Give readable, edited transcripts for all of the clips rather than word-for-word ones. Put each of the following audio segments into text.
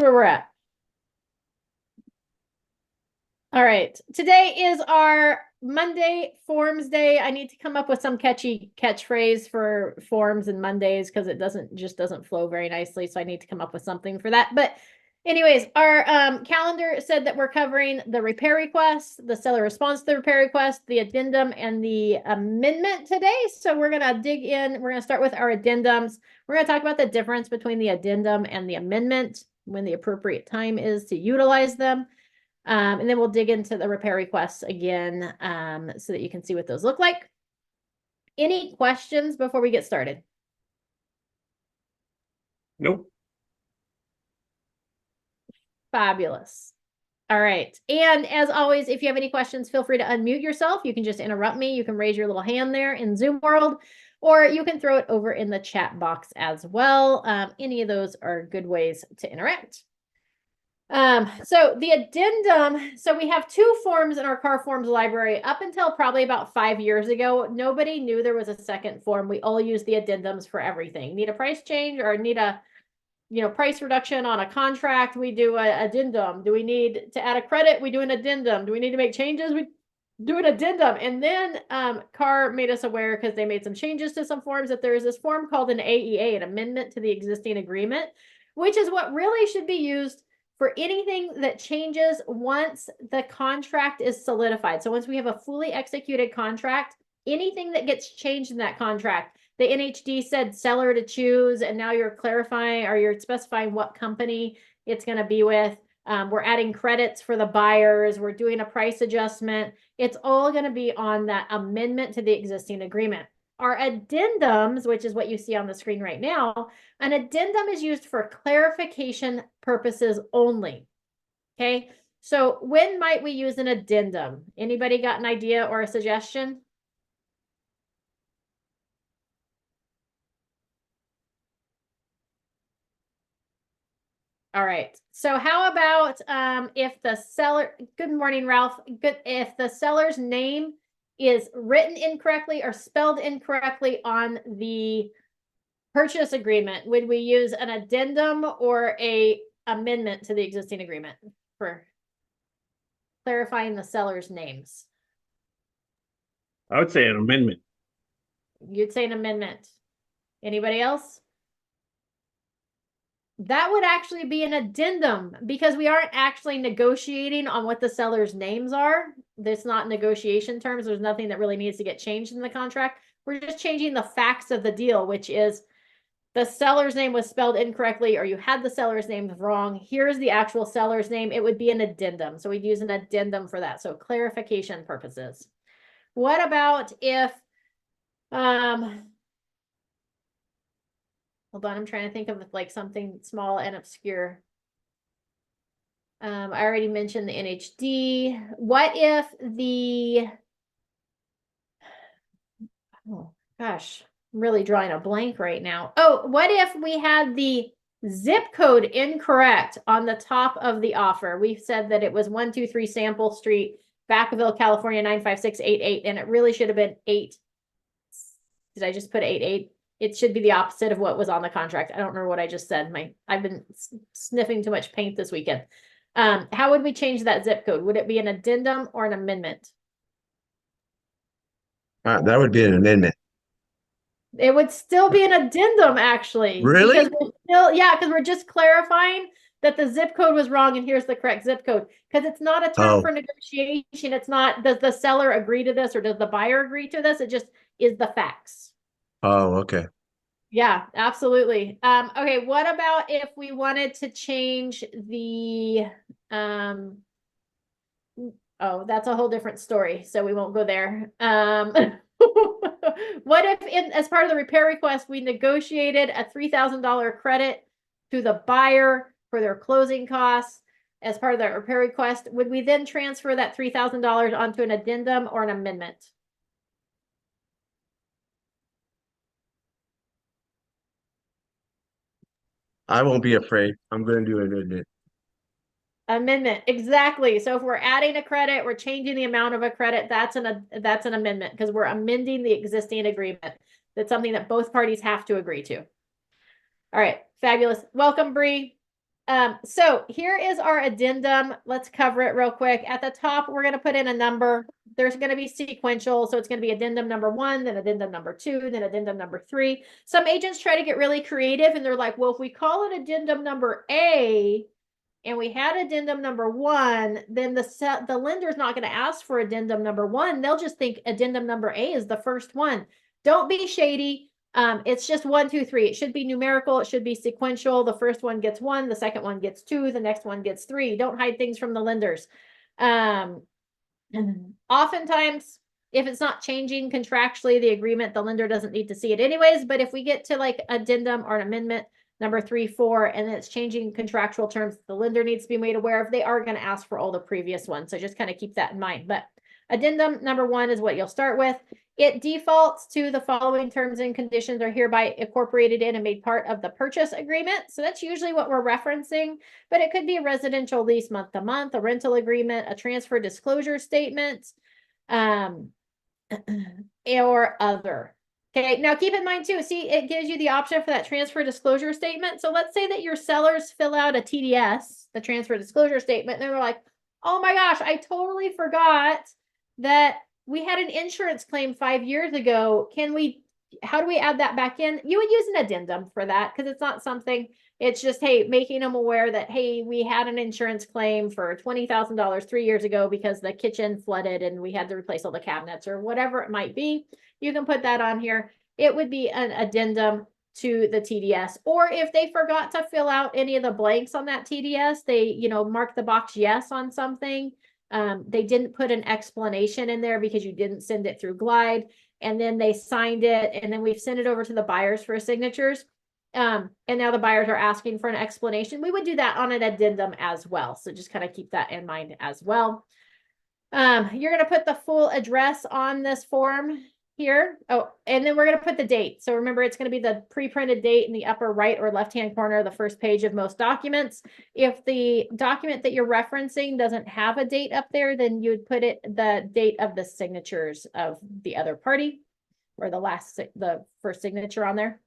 where we're at. All right. Today is our Monday Forms Day. I need to come up with some catchy catchphrase for forms and Mondays because it doesn't flow very nicely. So I need to come up with something for that. But anyways, our calendar said that we're covering the repair request, the seller response to the repair request, the addendum, and the amendment today. So we're going to dig in. We're going to start with our addendums. We're going to talk about the difference between the addendum and the amendment, when the appropriate time is to utilize them. And then we'll dig into the repair requests again so that you can see what those look like. Any questions before we get started? Nope. Fabulous. All right. And as always, if you have any questions, feel free to unmute yourself. You can just interrupt me. You can raise your little hand there in Zoom world, or you can throw it over in the chat box as well. Any of those are good ways to interact. So the addendum, so we have two forms in our car forms library. Up until probably about 5 years ago, nobody knew there was a second form. We all use the addendums for everything. Need a price change or need a, price reduction on a contract, we do an addendum. Do we need to add a credit? We do an addendum. Do we need to make changes? We do an addendum. And then CAR made us aware, because they made some changes to some forms, that there is this form called an AEA, an amendment to the existing agreement, which is what really should be used for anything that changes once the contract is solidified. So once we have a fully executed contract, anything that gets changed in that contract, the NHD said seller to choose, and now you're clarifying or you're specifying what company it's going to be with. We're adding credits for the buyers. We're doing a price adjustment. It's all going to be on that amendment to the existing agreement. Our addendums, which is what you see on the screen right now, an addendum is used for clarification purposes only. Okay, so when might we use an addendum? Anybody got an idea or a suggestion? All right. So how about if the seller, good morning, Ralph. If the seller's name is written incorrectly or spelled incorrectly on the purchase agreement, would we use an addendum or a amendment to the existing agreement for clarifying the seller's names? I would say an amendment. You'd say an amendment. Anybody else? That would actually be an addendum, because we aren't actually negotiating on what the seller's names are. There's not negotiation terms. There's nothing that really needs to get changed in the contract. We're just changing the facts of the deal, which is the seller's name was spelled incorrectly, or you had the seller's name wrong. Here's the actual seller's name. It would be an addendum. So we'd use an addendum for that. So clarification purposes. What about if, hold on, I'm trying to think of like something small and obscure. I already mentioned the NHD. What if the, oh gosh, I'm really drawing a blank right now. Oh, what if we had the zip code incorrect on the top of the offer? We said that it was 123 Sample Street, Vacaville, California, 95688, and it really should have been 8. Did I just put 88? It should be the opposite of what was on the contract. I don't remember what I just said. I've been sniffing too much paint this weekend. How would we change that zip code? Would it be an addendum or an amendment? That would be an amendment. It would still be an addendum, actually. Really? Because we're still, yeah, because we're just clarifying that the zip code was wrong and here's the correct zip code. Because it's not a term for negotiation. It's not, does the seller agree to this or does the buyer agree to this? It just is the facts. Oh, okay. Yeah, absolutely. Okay, what about if we wanted to change the oh, that's a whole different story, so we won't go there. What if as part of the repair request we negotiated a $3,000 credit to the buyer for their closing costs as part of the repair request? Would we then transfer that $3,000 onto an addendum or an amendment? I won't be afraid. I'm going to do an amendment. Amendment, exactly. So if we're adding a credit, we're changing the amount of a credit, that's an amendment, because we're amending the existing agreement. That's something that both parties have to agree to. All right, fabulous. Welcome, Bree. So here is our addendum. Let's cover it real quick. At the top, we're going to put in a number. There's going to be sequential. So it's going to be addendum number 1, then addendum number 2, then addendum number 3. Some agents try to get really creative and they're like, well, if we call it addendum number A and we had addendum number 1, then the lender's not going to ask for addendum number 1. They'll just think addendum number A is the first one. Don't be shady. It's just 1, 2, 3. It should be numerical. It should be sequential. The first one gets 1, the second one gets 2, the next one gets 3. Don't hide things from the lenders. Oftentimes, if it's not changing contractually the agreement, the lender doesn't need to see it anyways. But if we get to like addendum or an amendment number 3, 4, and then it's changing contractual terms, the lender needs to be made aware of. They are going to ask for all the previous ones. So just kind of keep that in mind. But addendum number 1 is what you'll start with. It defaults to the following terms and conditions are hereby incorporated in and made part of the purchase agreement. So that's usually what we're referencing, but it could be a residential lease month to month, a rental agreement, a transfer disclosure statement, or other. Okay, now keep in mind too, see, it gives you the option for that transfer disclosure statement. So let's say that your sellers fill out a TDS, the transfer disclosure statement, and they're like, oh my gosh, I totally forgot that we had an insurance claim 5 years ago. How do we add that back in? You would use an addendum for that because it's not something, it's just, hey, making them aware that, hey, we had an insurance claim for $20,000 3 years ago because the kitchen flooded and we had to replace all the cabinets or whatever it might be. You can put that on here. It would be an addendum to the TDS. Or if they forgot to fill out any of the blanks on that TDS, they, mark the box yes on something. They didn't put an explanation in there because you didn't send it through Glide, and then they signed it, and then we've sent it over to the buyers for signatures. And now the buyers are asking for an explanation. We would do that on an addendum as well. So just kind of keep that in mind as well. You're going to put the full address on this form here. Oh, and then we're going to put the date. So remember, it's going to be the pre-printed date in the upper right or left-hand corner of the first page of most documents. If the document that you're referencing doesn't have a date up there, then you would put the date of the signatures of the other party, or the first signature on there.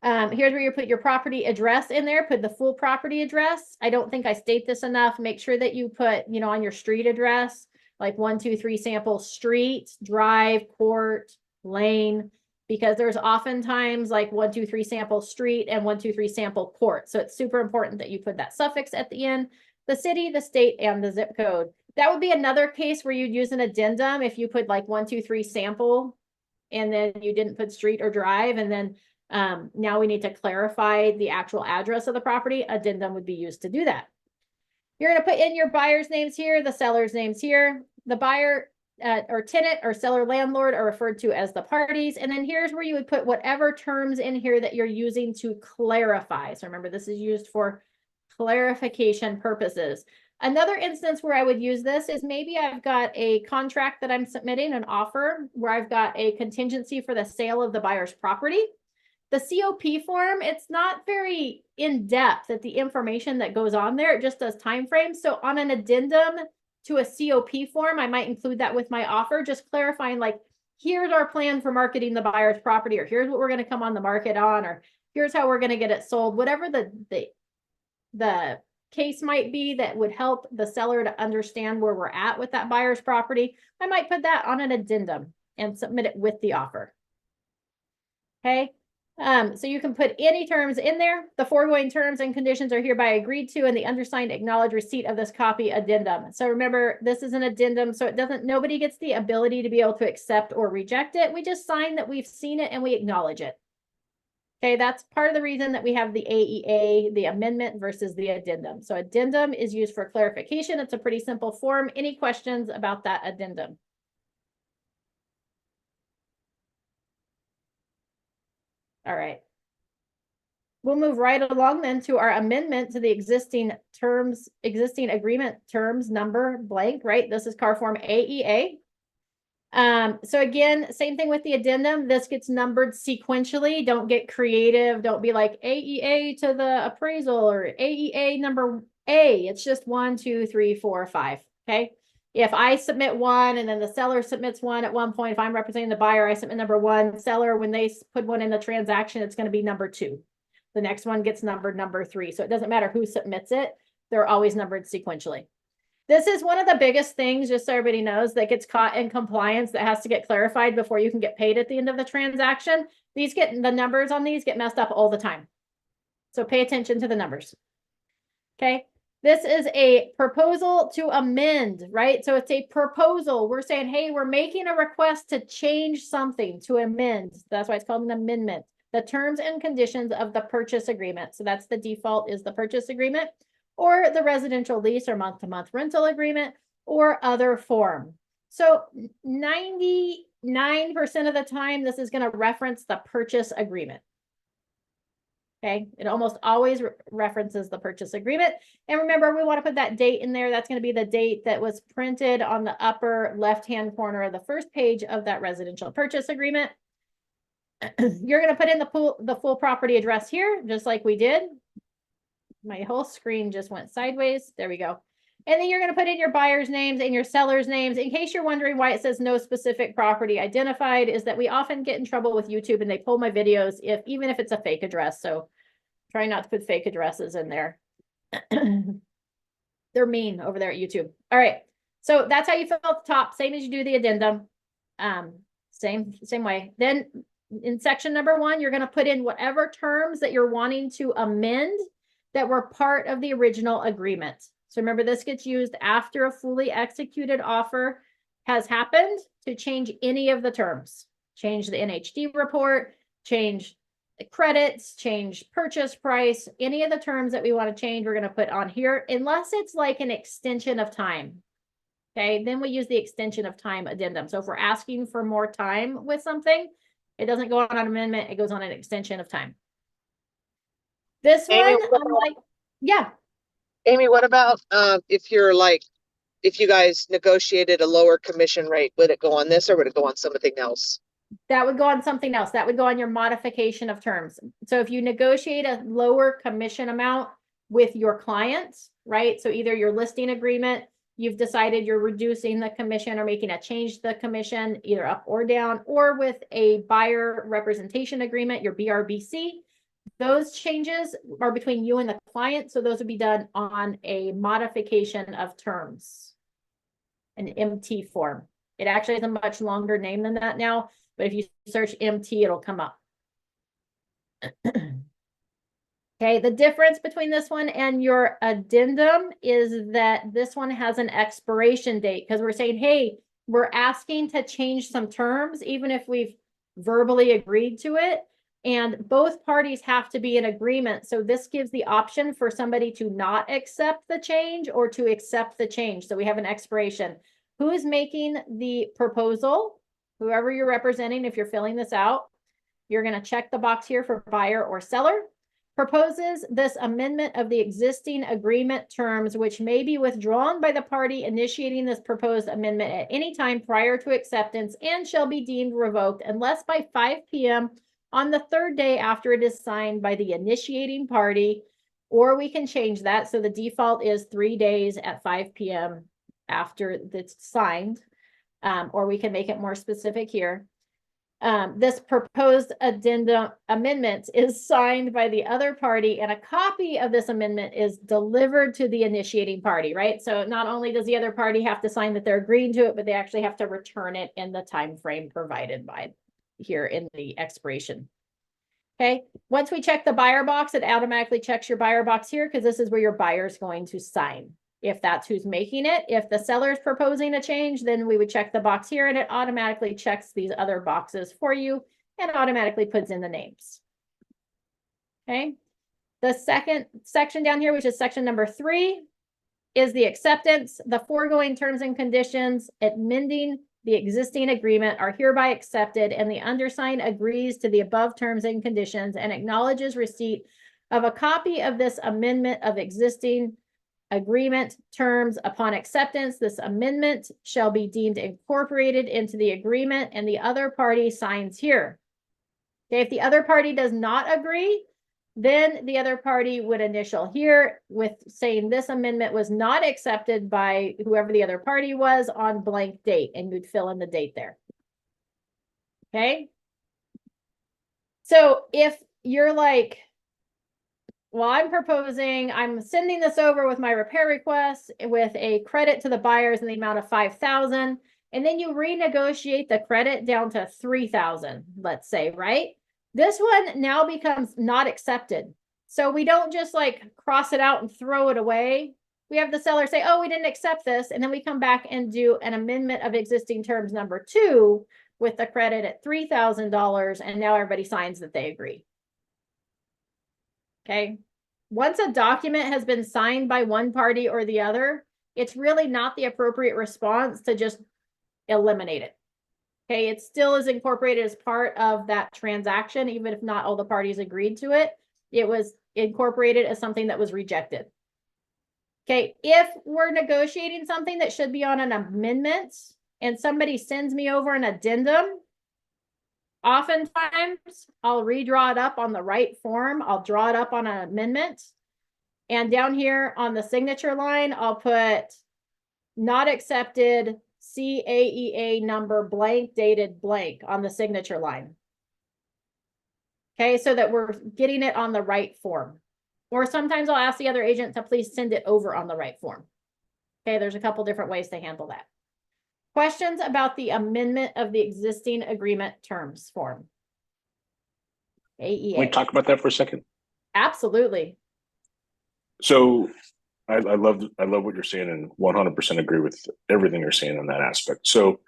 Here's where you put your property address in there. Put the full property address. I don't think I state this enough. Make sure that you put, on your street address, like 1, 2, 3 sample street, drive, court, lane, because there's oftentimes like 1, 2, 3 sample street and 1, 2, 3 sample court. So it's super important that you put that suffix at the end, the city, the state, and the zip code. That would be another case where you'd use an addendum if you put like 1, 2, 3 sample and then you didn't put street or drive, and then now we need to clarify the actual address of the property. Addendum would be used to do that. You're going to put in your buyer's names here, the seller's names here. The buyer or tenant or seller landlord are referred to as the parties. And then here's where you would put whatever terms in here that you're using to clarify. So remember, this is used for clarification purposes. Another instance where I would use this is maybe I've got a contract that I'm submitting, an offer, where I've got a contingency for the sale of the buyer's property. The COP form, it's not very in-depth at the information that goes on there. It just does time frames. So on an addendum to a COP form, I might include that with my offer, just clarifying like, here's our plan for marketing the buyer's property, or here's what we're going to come on the market on, or here's how we're going to get it sold. Whatever the case might be that would help the seller to understand where we're at with that buyer's property, I might put that on an addendum and submit it with the offer. Okay. So you can put any terms in there. The foregoing terms and conditions are hereby agreed to, and the undersigned acknowledge receipt of this copy addendum. So remember, this is an addendum, so nobody gets the ability to be able to accept or reject it. We just sign that we've seen it and we acknowledge it. Okay, that's part of the reason that we have the AEA, the amendment versus the addendum. So addendum is used for clarification. It's a pretty simple form. Any questions about that addendum? All right. We'll move right along then to our amendment to the existing agreement terms number blank, right? This is CAR form AEA. So again, same thing with the addendum. This gets numbered sequentially. Don't get creative. Don't be like AEA to the appraisal or AEA number A. It's just 1, 2, 3, 4, 5. Okay. If I submit one and then the seller submits one at one point, if I'm representing the buyer, I submit number 1. Seller, when they put one in the transaction, it's going to be number 2. The next one gets numbered number 3. So it doesn't matter who submits it. They're always numbered sequentially. This is one of the biggest things, just so everybody knows, that gets caught in compliance that has to get clarified before you can get paid at the end of the transaction. The numbers on these get messed up all the time. So pay attention to the numbers. Okay. This is a proposal to amend, right? So it's a proposal. We're saying, hey, we're making a request to change something, to amend. That's why it's called an amendment. The terms and conditions of the purchase agreement. So that's the default is the purchase agreement or the residential lease or month-to-month rental agreement or other form. So 99% of the time, this is going to reference the purchase agreement. Okay, it almost always references the purchase agreement. And remember, we want to put that date in there. That's going to be the date that was printed on the upper left-hand corner of the first page of that residential purchase agreement. You're going to put in the full property address here, just like we did. My whole screen just went sideways. There we go. And then you're going to put in your buyer's names and your seller's names. In case you're wondering why it says no specific property identified, is that we often get in trouble with YouTube and they pull my videos even if it's a fake address. So try not to put fake addresses in there. They're mean over there at YouTube. All right. So that's how you fill out the top, same as you do the addendum. Same way. Then in section number 1, you're going to put in whatever terms that you're wanting to amend that were part of the original agreement. So remember, this gets used after a fully executed offer has happened to change any of the terms. Change the NHD report, change the credits, change purchase price, any of the terms that we want to change, we're going to put on here, unless it's like an extension of time. Okay, then we use the extension of time addendum. So if we're asking for more time with something, it doesn't go on an amendment, it goes on an extension of time. This Amy, one, yeah. Amy, what about if you guys negotiated a lower commission rate, would it go on this or would it go on something else? That would go on something else. That would go on your modification of terms. So if you negotiate a lower commission amount with your clients, right? So either your listing agreement, you've decided you're reducing the commission or making a change to the commission, either up or down, or with a buyer representation agreement, your BRBC, those changes are between you and the client. So those would be done on a modification of terms, an MT form. It actually has a much longer name than that now, but if you search MT, it'll come up. Okay, the difference between this one and your addendum is that this one has an expiration date because we're saying, hey, we're asking to change some terms, even if we've verbally agreed to it. And both parties have to be in agreement. So this gives the option for somebody to not accept the change or to accept the change. So we have an expiration. Who is making the proposal? Whoever you're representing, if you're filling this out, you're going to check the box here for buyer or seller. Proposes this amendment of the existing agreement terms, which may be withdrawn by the party initiating this proposed amendment at any time prior to acceptance and shall be deemed revoked unless by 5 p.m. on the 3rd day after it is signed by the initiating party, or we can change that. So the default is 3 days at 5 p.m. after it's signed, or we can make it more specific here. This proposed addendum amendment is signed by the other party and a copy of this amendment is delivered to the initiating party, right? So not only does the other party have to sign that they're agreeing to it, but they actually have to return it in the time frame provided by here in the expiration. Okay, once we check the buyer box, it automatically checks your buyer box here because this is where your buyer is going to sign. If that's who's making it, if the seller is proposing a change, then we would check the box here and it automatically checks these other boxes for you and automatically puts in the names. Okay, the second section down here, which is section number 3, is the acceptance. The foregoing terms and conditions amending the existing agreement are hereby accepted and the undersigned agrees to the above terms and conditions and acknowledges receipt of a copy of this amendment of existing agreement terms. Upon acceptance, this amendment shall be deemed incorporated into the agreement and the other party signs here. Okay, if the other party does not agree, then the other party would initial here with saying this amendment was not accepted by whoever the other party was on blank date, and you'd fill in the date there. Okay. So if you're like, well, I'm proposing, I'm sending this over with my repair request with a credit to the buyers in the amount of 5,000. And then you renegotiate the credit down to 3,000, let's say, right? This one now becomes not accepted. So we don't just like cross it out and throw it away. We have the seller say, oh, we didn't accept this. And then we come back and do an amendment of existing terms number 2 with the credit at $3,000. And now everybody signs that they agree. Okay. Once a document has been signed by one party or the other, it's really not the appropriate response to just eliminate it. Okay. It still is incorporated as part of that transaction, even if not all the parties agreed to it. It was incorporated as something that was rejected. Okay. If we're negotiating something that should be on an amendment and somebody sends me over an addendum, oftentimes I'll redraw it up on the right form. I'll draw it up on an amendment. And down here on the signature line, I'll put not accepted CAEA number blank dated blank on the signature line. Okay, so that we're getting it on the right form. Or sometimes I'll ask the other agent to please send it over on the right form. Okay, there's a couple different ways to handle that. Questions about the amendment of the existing agreement terms form? AEA. Can we talk about that for a second? Absolutely. So I love what you're saying and 100% agree with everything you're saying in that aspect. So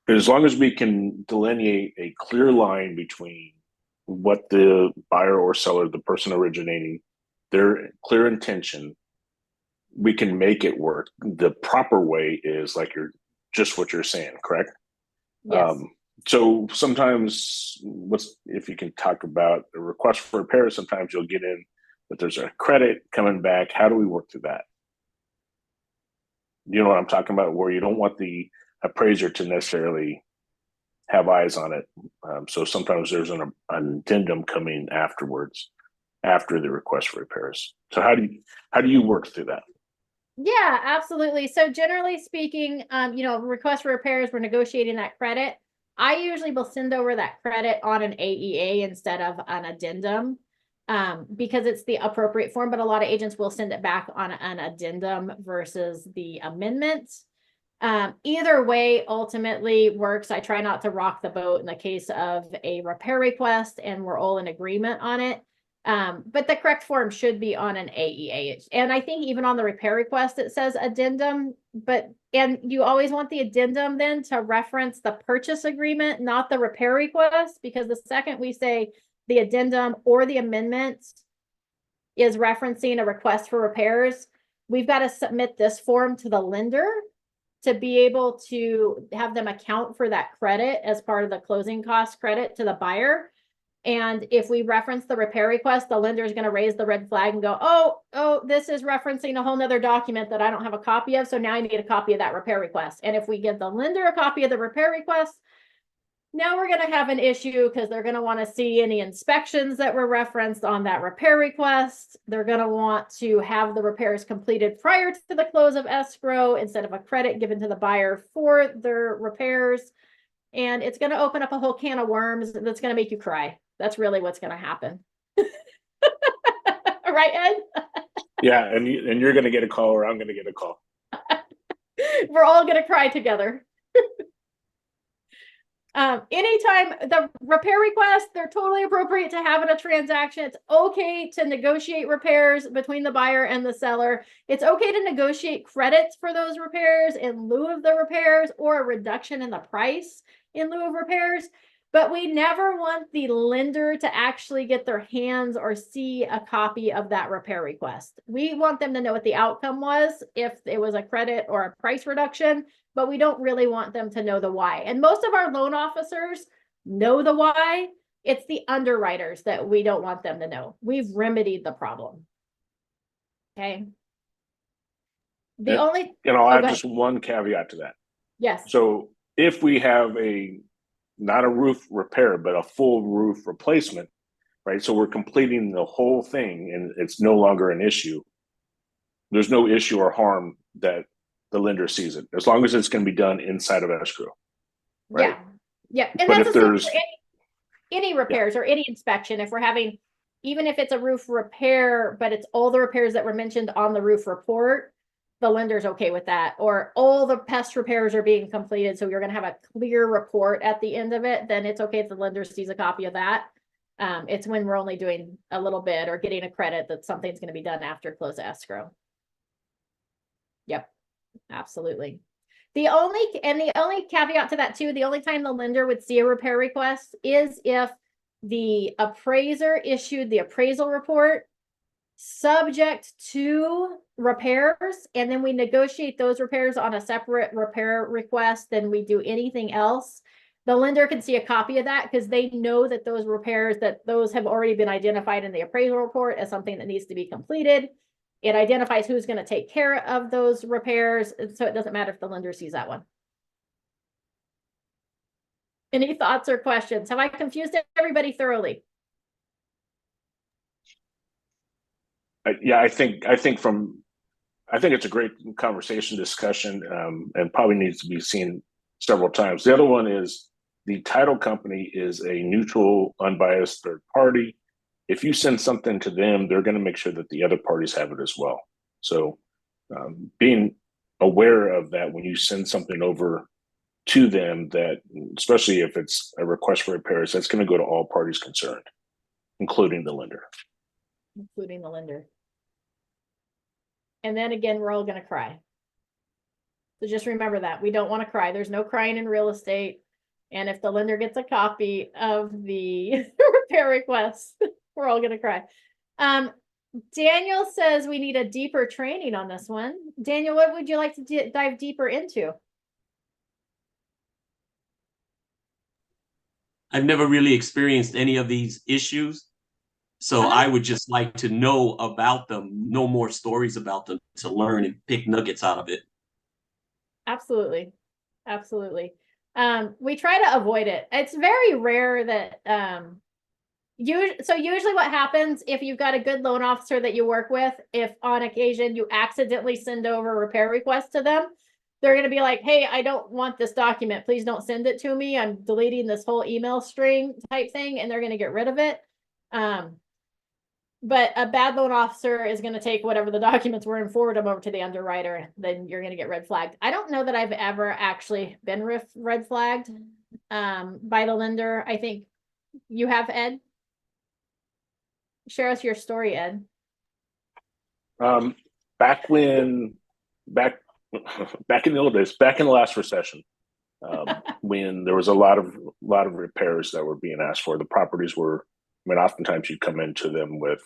as long as we can delineate a clear line between what the buyer or seller, the person originating, their clear intention, we can make it work. The proper way is like just what you're saying, correct? Yes. So sometimes if you can talk about a request for repair, sometimes you'll get in that there's a credit coming back. How do we work through that? You know what I'm talking about, where you don't want the appraiser to necessarily have eyes on it. So sometimes there's an addendum coming afterwards, after the request for repairs. So how do you work through that? Yeah, absolutely. So generally speaking, request for repairs, we're negotiating that credit. I usually will send over that credit on an AEA instead of an addendum, because it's the appropriate form, but a lot of agents will send it back on an addendum versus the amendment. Either way ultimately works. I try not to rock the boat in the case of a repair request and we're all in agreement on it. But the correct form should be on an AEA. And I think even on the repair request, it says addendum, and you always want the addendum then to reference the purchase agreement, not the repair request, because the second we say the addendum or the amendment is referencing a request for repairs, we've got to submit this form to the lender to be able to have them account for that credit as part of the closing cost credit to the buyer. And if we reference the repair request, the lender is going to raise the red flag and go, oh, this is referencing a whole nother document that I don't have a copy of. So now I need a copy of that repair request. And if we give the lender a copy of the repair request, now we're going to have an issue because they're going to want to see any inspections that were referenced on that repair request. They're going to want to have the repairs completed prior to the close of escrow instead of a credit given to the buyer for their repairs. And it's going to open up a whole can of worms that's going to make you cry. That's really what's going to happen. Right, Ed? Yeah, and you're going to get a call or I'm going to get a call. We're all going to cry together. Anytime the repair requests, they're totally appropriate to have in a transaction. It's okay to negotiate repairs between the buyer and the seller. It's okay to negotiate credits for those repairs in lieu of the repairs or a reduction in the price in lieu of repairs. But we never want the lender to actually get their hands or see a copy of that repair request. We want them to know what the outcome was, if it was a credit or a price reduction, but we don't really want them to know the why. And most of our loan officers know the why. It's the underwriters that we don't want them to know. We've remedied the problem. Okay. I'll add just one caveat to that. Yes. So if we have not a roof repair, but a full roof replacement, right? So we're completing the whole thing and it's no longer an issue. There's no issue or harm that the lender sees it, as long as it's going to be done inside of escrow. Right? Yeah. And but that's if there's any repairs or any inspection, if we're having even if it's a roof repair, but it's all the repairs that were mentioned on the roof report, the lender's okay with that. Or all the pest repairs are being completed, so you're gonna have a clear report at the end of it, then it's okay if the lender sees a copy of that. It's when we're only doing a little bit or getting a credit that something's gonna be done after close escrow. Yep, absolutely. The only caveat to that too, the only time the lender would see a repair request is if the appraiser issued the appraisal report subject to repairs, and then we negotiate those repairs on a separate repair request than we do anything else. The lender can see a copy of that because they know that those repairs, that those have already been identified in the appraisal report as something that needs to be completed. It identifies who's going to take care of those repairs, so it doesn't matter if the lender sees that one. Any thoughts or questions? Have I confused everybody thoroughly? Yeah, I think it's a great conversation discussion, and probably needs to be seen several times. The other one is the title company is a neutral, unbiased third party. If you send something to them, they're going to make sure that the other parties have it as well. So being aware of that when you send something over to them, that especially if it's a request for repairs, that's going to go to all parties concerned, including the lender. Including the lender. And then again, we're all going to cry. So just remember that we don't want to cry. There's no crying in real estate. And if the lender gets a copy of the repair request, we're all going to cry. Daniel says we need a deeper training on this one. Daniel, what would you like to dive deeper into? I've never really experienced any of these issues. So I would just like to know about them, know more stories about them to learn and pick nuggets out of it. Absolutely. Absolutely. We try to avoid it. It's very rare that, usually what happens if you've got a good loan officer that you work with, if on occasion you accidentally send over a repair request to them, they're going to be like, hey, I don't want this document. Please don't send it to me. I'm deleting this whole email string type thing, and they're going to get rid of it. But a bad loan officer is going to take whatever the documents were and forward them over to the underwriter. Then you're going to get red flagged. I don't know that I've ever actually been red flagged by the lender. I think you have, Ed. Share us your story, Ed. Back in the old days, back in the last recession, when there was a lot of repairs that were being asked for, the properties were, I mean, oftentimes you'd come into them with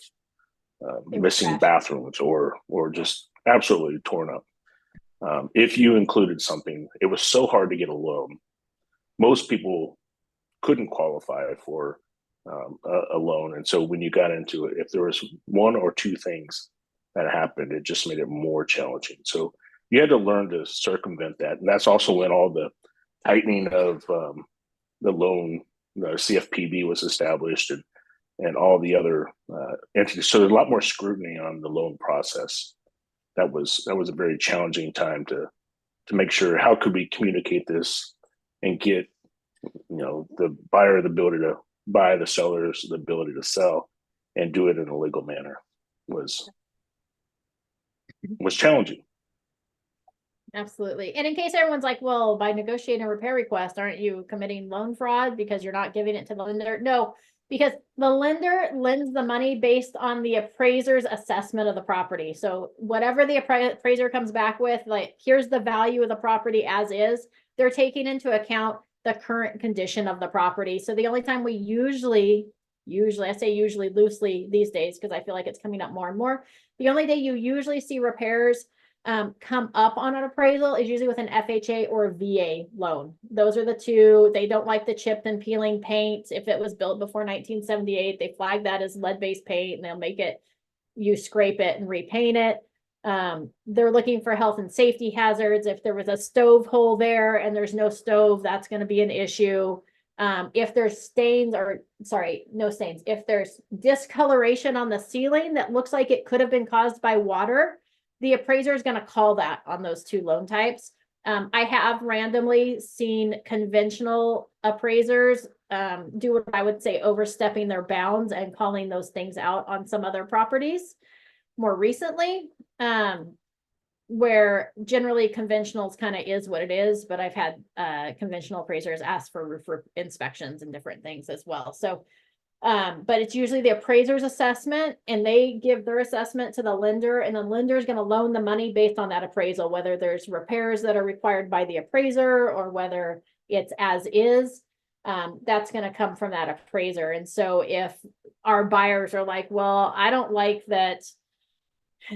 missing bathrooms or just absolutely torn up. If you included something, it was so hard to get a loan. Most people couldn't qualify for a loan. And so when you got into it, if there was one or two things that happened, it just made it more challenging. So you had to learn to circumvent that. And that's also when all the tightening of the loan, the CFPB was established, and all the other entities. So there's a lot more scrutiny on the loan process. That was a very challenging time to make sure, how could we communicate this and get, the buyer the ability to buy, the sellers the ability to sell, and do it in a legal manner was challenging. Absolutely. And in case everyone's like, well, by negotiating a repair request, aren't you committing loan fraud because you're not giving it to the lender? No, because the lender lends the money based on the appraiser's assessment of the property. So whatever the appraiser comes back with, like, here's the value of the property as is, they're taking into account the current condition of the property. So the only time we usually, I say usually loosely these days, because I feel like it's coming up more and more, the only day you usually see repairs come up on an appraisal is usually with an FHA or VA loan. Those are the two. They don't like the chipped and peeling paint. If it was built before 1978, they flag that as lead-based paint, and they'll make it, you scrape it and repaint it. They're looking for health and safety hazards. If there was a stove hole there and there's no stove, that's going to be an issue. If there's stains, or sorry, no stains, if there's discoloration on the ceiling that looks like it could have been caused by water, the appraiser is going to call that on those two loan types. I have randomly seen conventional appraisers do what I would say overstepping their bounds and calling those things out on some other properties more recently. Where generally conventionals kind of is what it is, but I've had conventional appraisers ask for roof inspections and different things as well. So but it's usually the appraiser's assessment, and they give their assessment to the lender, and the lender is going to loan the money based on that appraisal, whether there's repairs that are required by the appraiser or whether it's as is. That's going to come from that appraiser. And so if our buyers are like, well, I don't like that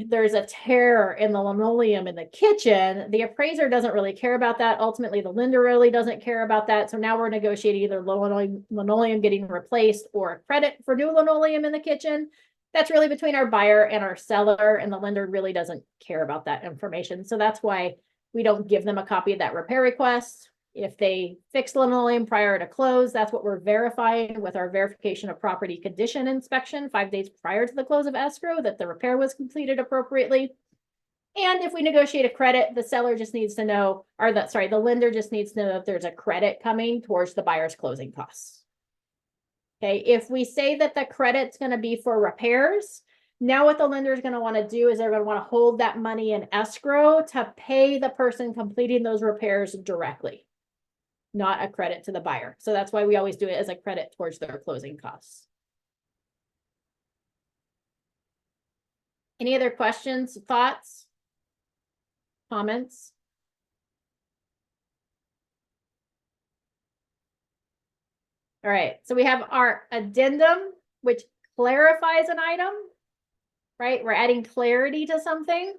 there's a tear in the linoleum in the kitchen, the appraiser doesn't really care about that. Ultimately, the lender really doesn't care about that. So now we're negotiating either linoleum getting replaced or credit for new linoleum in the kitchen. That's really between our buyer and our seller, and the lender really doesn't care about that information. So that's why we don't give them a copy of that repair request. If they fix linoleum prior to close, that's what we're verifying with our verification of property condition inspection 5 days prior to the close of escrow, that the repair was completed appropriately. And if we negotiate a credit, the seller just needs to know, or the lender just needs to know that there's a credit coming towards the buyer's closing costs. Okay, if we say that the credit's going to be for repairs, now what the lender is going to want to do is they're going to want to hold that money in escrow to pay the person completing those repairs directly, not a credit to the buyer. So that's why we always do it as a credit towards their closing costs. Any other questions, thoughts, comments? All right, so we have our addendum, which clarifies an item, right? We're adding clarity to something.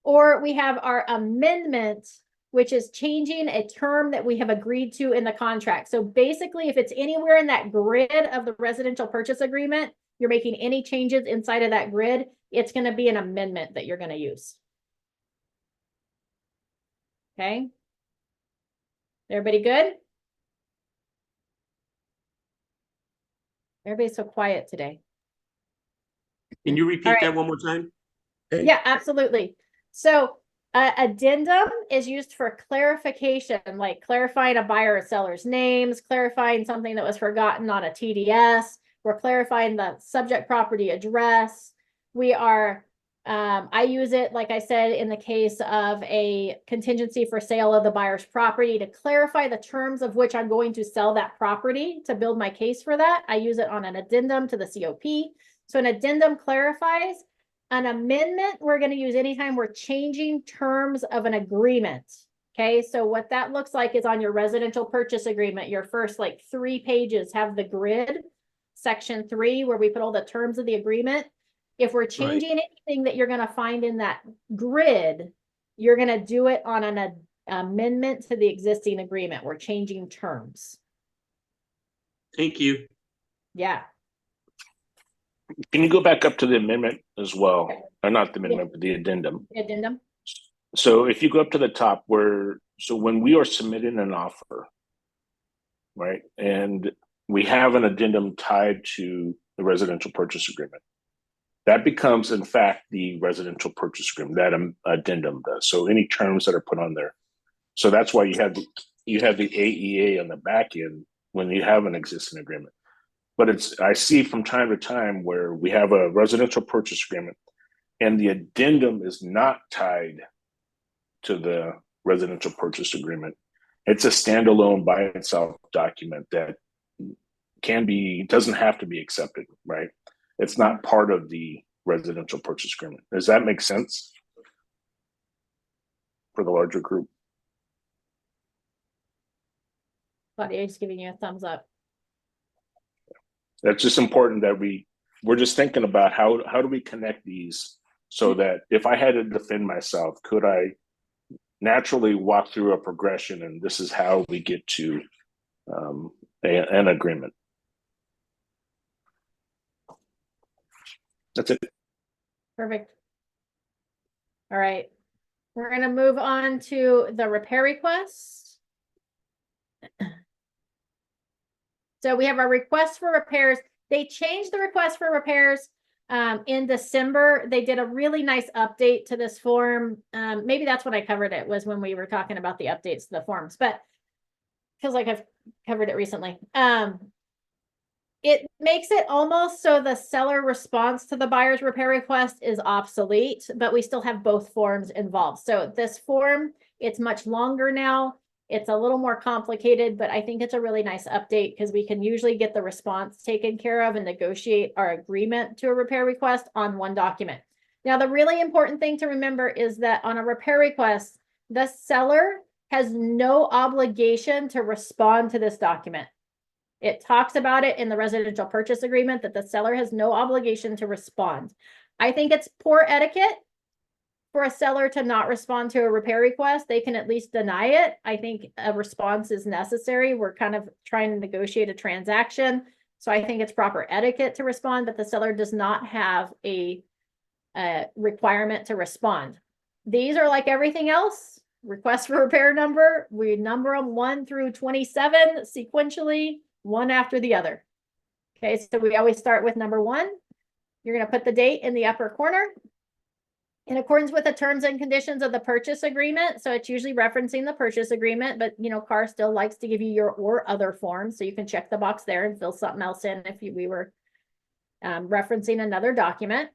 Or we have our amendment, which is changing a term that we have agreed to in the contract. So basically, if it's anywhere in that grid of the residential purchase agreement, you're making any changes inside of that grid, it's going to be an amendment that you're going to use. Okay. Everybody good? Everybody's so quiet today. Can you repeat right. that one more time? Yeah, absolutely. So addendum is used for clarification, like clarifying a buyer or seller's names, clarifying something that was forgotten on a TDS. We're clarifying the subject property address. We are, I use it, like I said, in the case of a contingency for sale of the buyer's property to clarify the terms of which I'm going to sell that property to build my case for that. I use it on an addendum to the COP. So an addendum clarifies. An amendment, we're going to use anytime we're changing terms of an agreement. Okay, so what that looks like is on your residential purchase agreement, your first like 3 pages have the grid, section 3, where we put all the terms of the agreement. If we're changing anything that you're going to find in that grid, you're going to do it on an amendment to the existing agreement. We're changing terms. Thank you. Yeah. Can you go back up to the amendment as well? Or not the amendment, but the addendum. Addendum. So if you go up to the top so when we are submitting an offer, right, and we have an addendum tied to the residential purchase agreement, that becomes, in fact, the residential purchase agreement, that addendum does. So any terms that are put on there. So that's why you have the AEA on the back end when you have an existing agreement. But I see from time to time where we have a residential purchase agreement and the addendum is not tied to the residential purchase agreement. It's a standalone by itself document that doesn't have to be accepted, right? It's not part of the residential purchase agreement. Does that make sense for the larger group? Claudia's giving you a thumbs up. That's just important that we're just thinking about how do we connect these so that if I had to defend myself, could I naturally walk through a progression and this is how we get to an agreement. That's it. Perfect. All right. We're going to move on to the repair requests. So we have our request for repairs. They changed the request for repairs in December. They did a really nice update to this form. Maybe that's when I covered it, was when we were talking about the updates to the forms, but feels like I've covered it recently. It makes it almost so the seller response to the buyer's repair request is obsolete, but we still have both forms involved. So this form, it's much longer now. It's a little more complicated, but I think it's a really nice update because we can usually get the response taken care of and negotiate our agreement to a repair request on one document. Now, the really important thing to remember is that on a repair request, the seller has no obligation to respond to this document. It talks about it in the residential purchase agreement that the seller has no obligation to respond. I think it's poor etiquette for a seller to not respond to a repair request. They can at least deny it. I think a response is necessary. We're kind of trying to negotiate a transaction. So I think it's proper etiquette to respond, but the seller does not have a requirement to respond. These are like everything else. Request for repair number. We number them 1 through 27 sequentially, one after the other. Okay, so we always start with number 1. You're going to put the date in the upper corner. In accordance with the terms and conditions of the purchase agreement. So it's usually referencing the purchase agreement, but you know, CAR still likes to give you your or other form. So you can check the box there and fill something else in if we were referencing another document.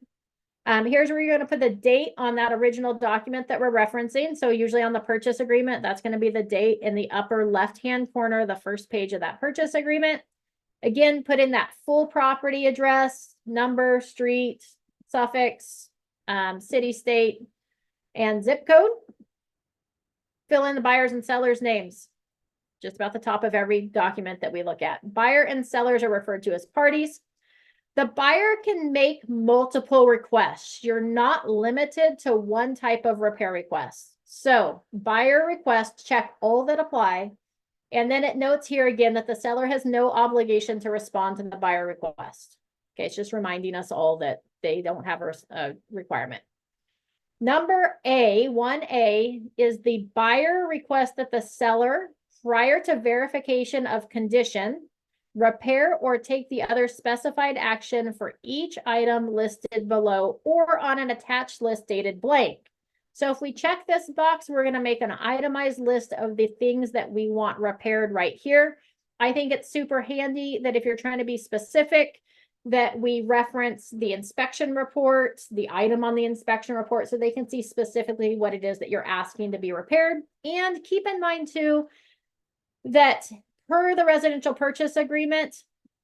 Here's where you're going to put the date on that original document that we're referencing. So usually on the purchase agreement, that's going to be the date in the upper left-hand corner, the first page of that purchase agreement. Again, put in that full property address, number, street, suffix, city, state, and zip code. Fill in the buyers and sellers' names, just about the top of every document that we look at. Buyer and sellers are referred to as parties. The buyer can make multiple requests. You're not limited to one type of repair request. So buyer requests, check all that apply. And then it notes here again that the seller has no obligation to respond to the buyer request. Okay, it's just reminding us all that they don't have a requirement. Number A, 1A, is the buyer request that the seller, prior to verification of condition, repair or take the other specified action for each item listed below or on an attached list dated blank. So if we check this box, we're going to make an itemized list of the things that we want repaired right here. I think it's super handy that if you're trying to be specific, that we reference the inspection report, the item on the inspection report, so they can see specifically what it is that you're asking to be repaired. And keep in mind too, that per the residential purchase agreement,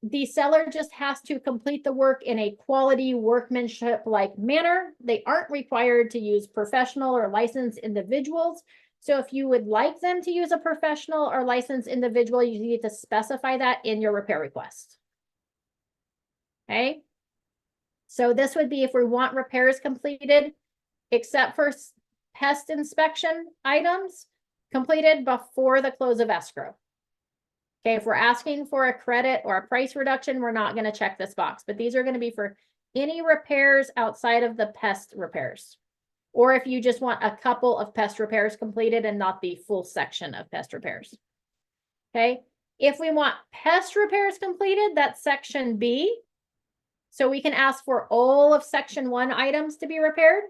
the seller just has to complete the work in a quality workmanship-like manner. They aren't required to use professional or licensed individuals. So if you would like them to use a professional or licensed individual, you need to specify that in your repair request. Okay. So this would be if we want repairs completed, except for pest inspection items, completed before the close of escrow. Okay, if we're asking for a credit or a price reduction, we're not going to check this box, but these are going to be for any repairs outside of the pest repairs. Or if you just want a couple of pest repairs completed and not the full section of pest repairs. Okay, if we want pest repairs completed, that's section B. So we can ask for all of section 1 items to be repaired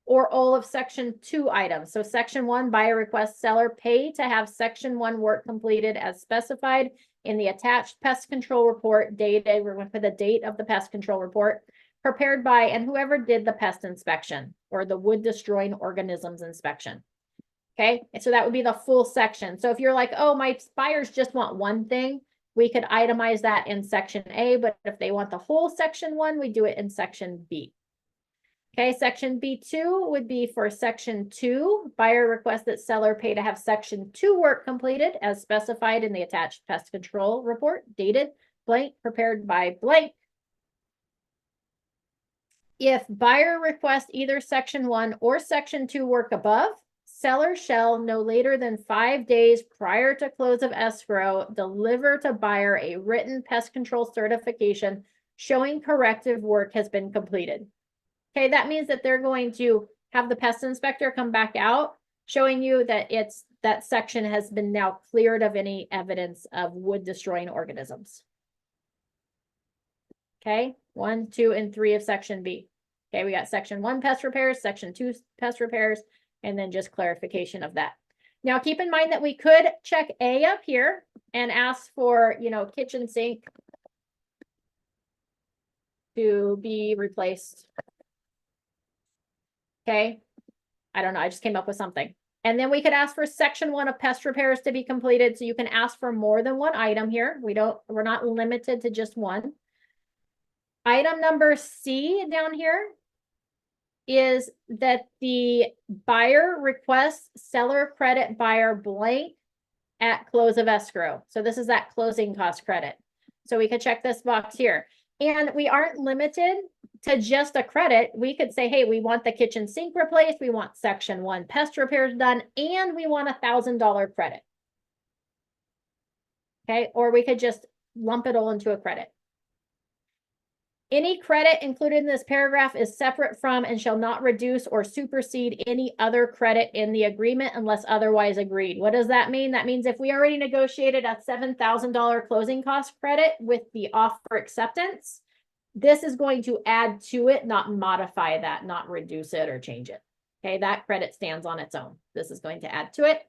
or all of section 2 items. So section 1, buyer requests seller pay to have section 1 work completed as specified in the attached pest control report dated, we're going to put the date of the pest control report, prepared by and whoever did the pest inspection or the wood destroying organisms inspection. Okay, so that would be the full section. So if you're like, oh, my buyers just want one thing, we could itemize that in section A, but if they want the whole section 1, we do it in section B. Okay, section B2 would be for section 2. Buyer requests that seller pay to have section 2 work completed as specified in the attached pest control report, dated blank, prepared by blank. If buyer requests either section 1 or section 2 work above, seller shall no later than 5 days prior to close of escrow deliver to buyer a written pest control certification showing corrective work has been completed. Okay, that means that they're going to have the pest inspector come back out, showing you that that section has been now cleared of any evidence of wood destroying organisms. Okay, 1, 2, and 3 of section B. Okay, we got section 1 pest repairs, section 2 pest repairs, and then just clarification of that. Now, keep in mind that we could check A up here and ask for, you know, kitchen sink to be replaced. Okay, I don't know, I just came up with something. And then we could ask for section 1 of pest repairs to be completed. So you can ask for more than one item here. We're not limited to just one. Item number C down here is that the buyer requests seller credit buyer blank at close of escrow. So this is that closing cost credit. So we could check this box here. And we aren't limited to just a credit. We could say, hey, we want the kitchen sink replaced, we want section 1 pest repairs done, and we want $1,000 credit. Okay, or we could just lump it all into a credit. Any credit included in this paragraph is separate from and shall not reduce or supersede any other credit in the agreement unless otherwise agreed. What does that mean? That means if we already negotiated a $7,000 closing cost credit with the offer acceptance, this is going to add to it, not modify that, not reduce it or change it. Okay, that credit stands on its own. This is going to add to it.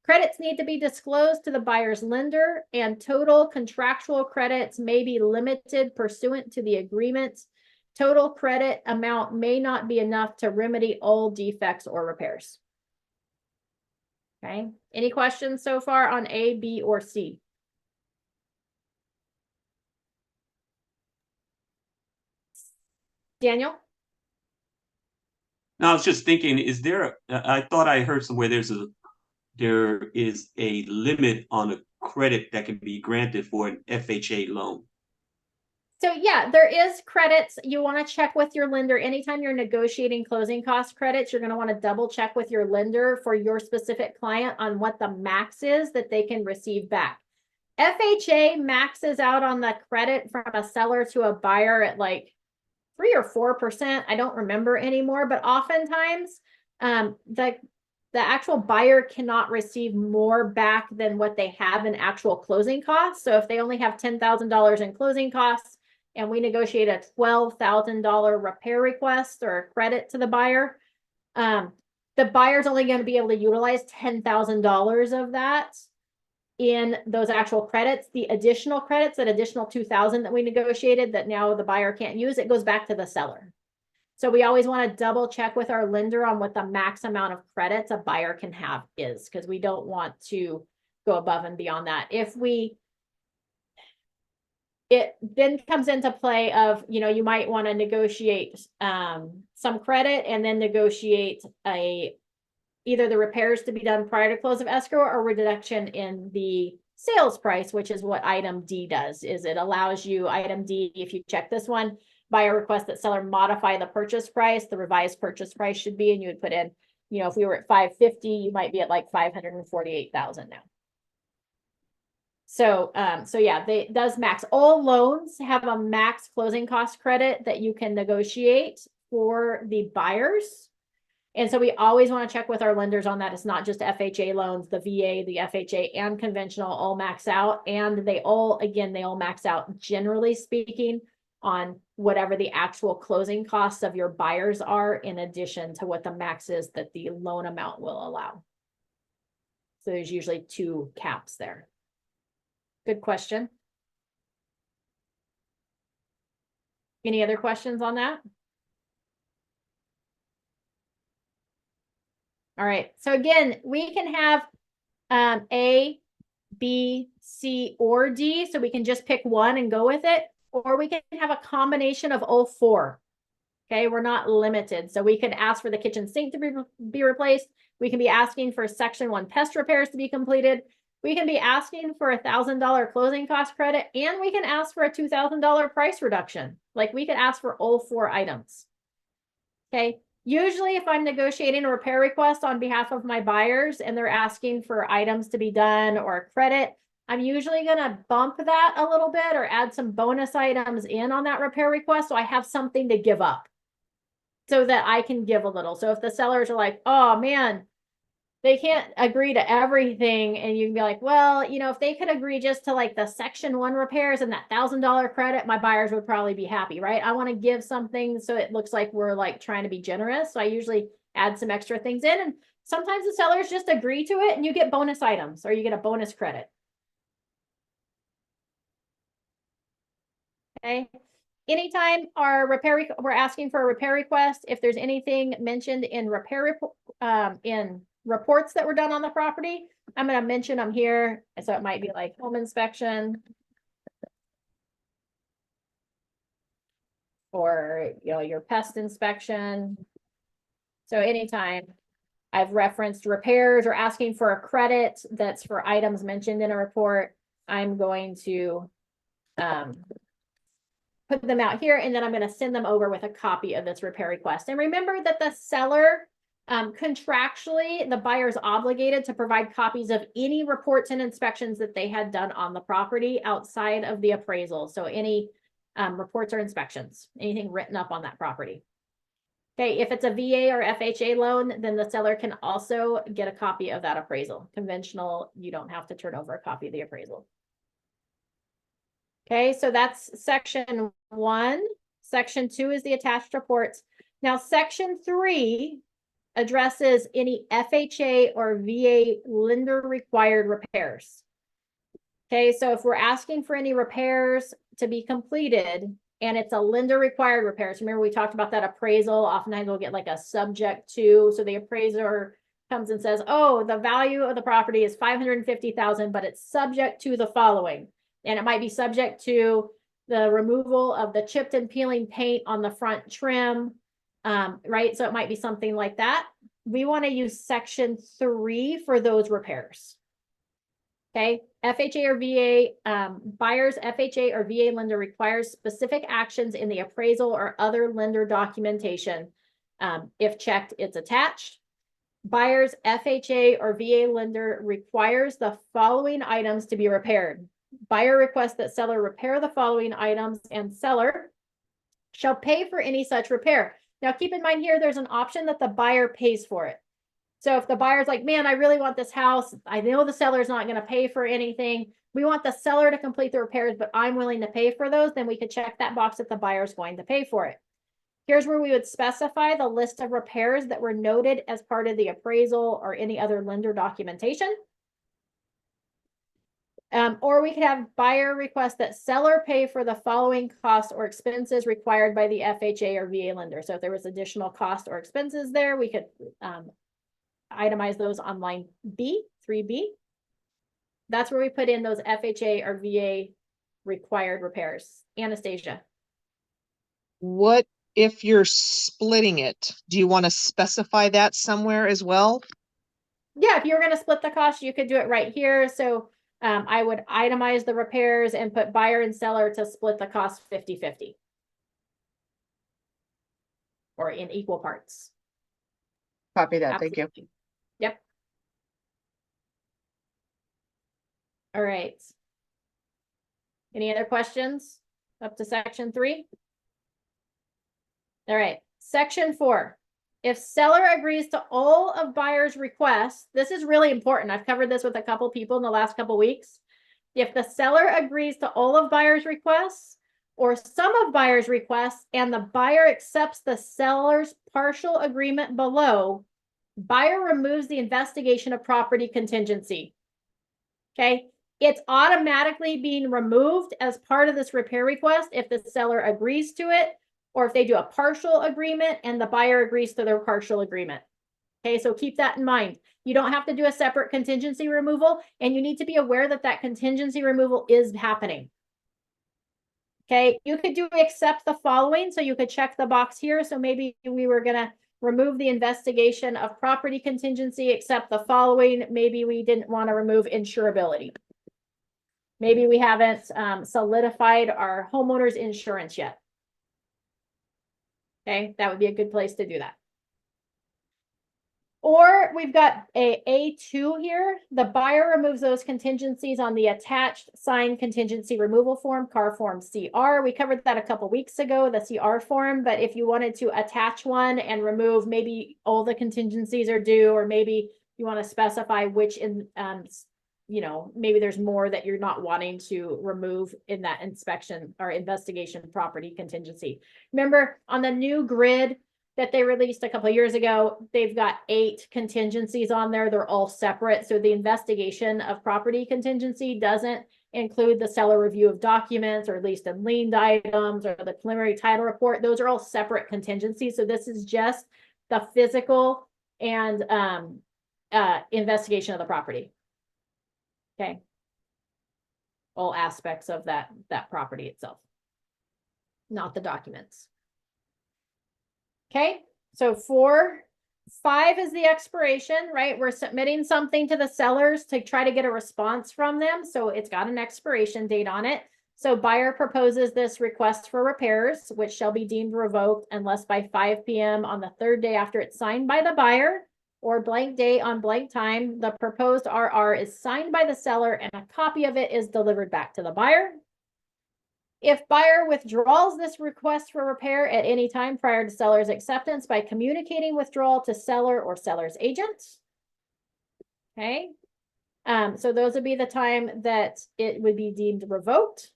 Credits need to be disclosed to the buyer's lender, and total contractual credits may be limited pursuant to the agreement. Total credit amount may not be enough to remedy all defects or repairs. Okay, any questions so far on A, B, or C? Daniel? Now, I was just thinking, I thought I heard somewhere there is a limit on a credit that can be granted for an FHA loan. So yeah, there is credits. You want to check with your lender anytime you're negotiating closing cost credits. You're going to want to double check with your lender for your specific client on what the max is that they can receive back. FHA maxes out on the credit from a seller to a buyer at like 3 or 4%. I don't remember anymore, but oftentimes the actual buyer cannot receive more back than what they have in actual closing costs. So if they only have $10,000 in closing costs and we negotiate a $12,000 repair request or credit to the buyer, the buyer's only going to be able to utilize $10,000 of that in those actual credits. The additional credits, that additional $2,000 that we negotiated that now the buyer can't use, it goes back to the seller. So we always want to double check with our lender on what the max amount of credits a buyer can have is, because we don't want to go above and beyond that. It then comes into play of, you might want to negotiate some credit and then negotiate either the repairs to be done prior to close of escrow or reduction in the sales price, which is what item D does. Is it allows you, item D, if you check this one, buyer request that seller modify the purchase price, the revised purchase price should be, and you would put in, if we were at 550, you might be at like 548,000 now. So yeah, it does max. All loans have a max closing cost credit that you can negotiate for the buyers. And so we always want to check with our lenders on that. It's not just FHA loans, the VA, the FHA, and conventional all max out. And they all max out, generally speaking, on whatever the actual closing costs of your buyers are, in addition to what the max is that the loan amount will allow. So there's usually 2 caps there. Good question. Any other questions on that? All right. So again, we can have A, B, C, or D. So we can just pick one and go with it. Or we can have a combination of all 4. Okay, we're not limited. So we could ask for the kitchen sink to be replaced. We can be asking for section 1 pest repairs to be completed. We can be asking for $1,000 closing cost credit, and we can ask for a $2,000 price reduction. Like, we could ask for all 4 items. Okay, usually if I'm negotiating a repair request on behalf of my buyers and they're asking for items to be done or a credit, I'm usually going to bump that a little bit or add some bonus items in on that repair request, so I have something to give up so that I can give a little. So if the sellers are like, oh man, they can't agree to everything, and you can be like, well, if they could agree just to like the section 1 repairs and that $1,000 credit, my buyers would probably be happy, right? I want to give something so it looks like we're like trying to be generous. So I usually add some extra things in, and sometimes the sellers just agree to it and you get bonus items or you get a bonus credit. Okay. anytime we're asking for a repair request, if there's anything mentioned in in reports that were done on the property, I'm going to mention them here. So it might be like home inspection, or, your pest inspection. So anytime I've referenced repairs or asking for a credit that's for items mentioned in a report, I'm going to put them out here, and then I'm going to send them over with a copy of this repair request. And remember that the seller, contractually, the buyer is obligated to provide copies of any reports and inspections that they had done on the property outside of the appraisal. So any reports or inspections, anything written up on that property. Okay, if it's a VA or FHA loan, then the seller can also get a copy of that appraisal. Conventional, you don't have to turn over a copy of the appraisal. Okay, so that's section 1. Section 2 is the attached reports. Now, section 3 addresses any FHA or VA lender required repairs. Okay, so if we're asking for any repairs to be completed and it's a lender required repairs, remember we talked about that appraisal, oftentimes we'll get like a subject to, so the appraiser comes and says, oh, the value of the property is $550,000, but it's subject to the following. And it might be subject to the removal of the chipped and peeling paint on the front trim, right? So it might be something like that. We want to use section 3 for those repairs. Okay, FHA or VA, buyer's FHA or VA lender requires specific actions in the appraisal or other lender documentation. If checked, it's attached. Buyer's FHA or VA lender requires the following items to be repaired. Buyer requests that seller repair the following items, and seller shall pay for any such repair. Now, keep in mind here, there's an option that the buyer pays for it. So if the buyer's like, man, I really want this house, I know the seller's not going to pay for anything, we want the seller to complete the repairs, but I'm willing to pay for those, then we could check that box that the buyer's going to pay for it. Here's where we would specify the list of repairs that were noted as part of the appraisal or any other lender documentation. Or we could have buyer request that seller pay for the following costs or expenses required by the FHA or VA lender. So if there was additional cost or expenses there, we could itemize those on line B, 3B. That's where we put in those FHA or VA required repairs. Anastasia. What if you're splitting it? Do you want to specify that somewhere as well? Yeah, if you're going to split the cost, you could do it right here. So I would itemize the repairs and put buyer and seller to split the cost 50-50. Or in equal parts. Copy that, thank you. Yep. All right. Any other questions up to section 3? All right, section 4. If seller agrees to all of buyer's requests, this is really important. I've covered this with a couple people in the last couple weeks. If the seller agrees to all of buyer's requests or some of buyer's requests and the buyer accepts the seller's partial agreement below, buyer removes the investigation of property contingency. Okay, it's automatically being removed as part of this repair request if the seller agrees to it, or if they do a partial agreement and the buyer agrees to their partial agreement. Okay, so keep that in mind. You don't have to do a separate contingency removal, and you need to be aware that that contingency removal is happening. Okay, you could do accept the following, so you could check the box here. So maybe we were going to remove the investigation of property contingency, except the following. Maybe we didn't want to remove insurability. Maybe we haven't solidified our homeowner's insurance yet. Okay, that would be a good place to do that. Or we've got a A2 here. The buyer removes those contingencies on the attached signed contingency removal form, CAR form CR. We covered that a couple weeks ago, the CR form, but if you wanted to attach one and remove, maybe all the contingencies are due, or maybe you want to specify which maybe there's more that you're not wanting to remove in that inspection or investigation property contingency. Remember on the new grid that they released a couple of years ago, they've got 8 contingencies on there. They're all separate. So the investigation of property contingency doesn't include the seller review of documents or leased and liened items or the preliminary title report. Those are all separate contingencies. So this is just the physical and investigation of the property. Okay. All aspects of that property itself, not the documents. Okay, so 5 is the expiration, right? We're submitting something to the sellers to try to get a response from them. So it's got an expiration date on it. So buyer proposes this request for repairs, which shall be deemed revoked unless by 5 p.m. on the 3rd day after it's signed by the buyer or blank day on blank time, the proposed RR is signed by the seller and a copy of it is delivered back to the buyer. If buyer withdraws this request for repair at any time prior to seller's acceptance by communicating withdrawal to seller or seller's agent. Okay. So those would be the time that it would be deemed revoked.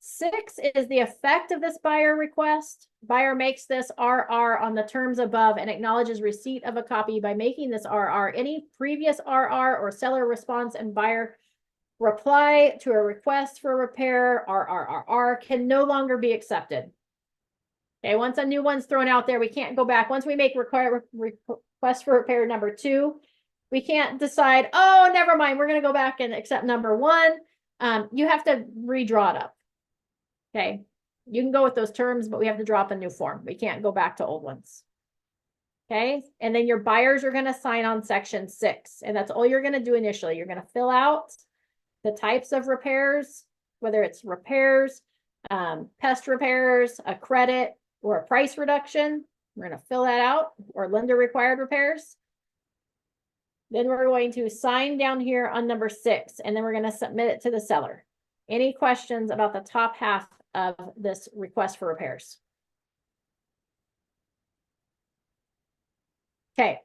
6 is the effect of this buyer request. Buyer makes this RR on the terms above and acknowledges receipt of a copy by making this RR. Any previous RR or seller response and buyer reply to a request for repair, RRRR, can no longer be accepted. Okay, once a new one's thrown out there, we can't go back. Once we make request for repair number 2, we can't decide, oh, never mind, we're going to go back and accept number 1. You have to redraw it up. Okay, you can go with those terms, but we have to drop a new form. We can't go back to old ones. Okay, and then your buyers are going to sign on section 6, and that's all you're going to do initially. You're going to fill out the types of repairs, whether it's repairs, pest repairs, a credit, or a price reduction. We're going to fill that out, or lender required repairs. Then we're going to sign down here on number 6, and then we're going to submit it to the seller. Any questions about the top half of this request for repairs? Okay.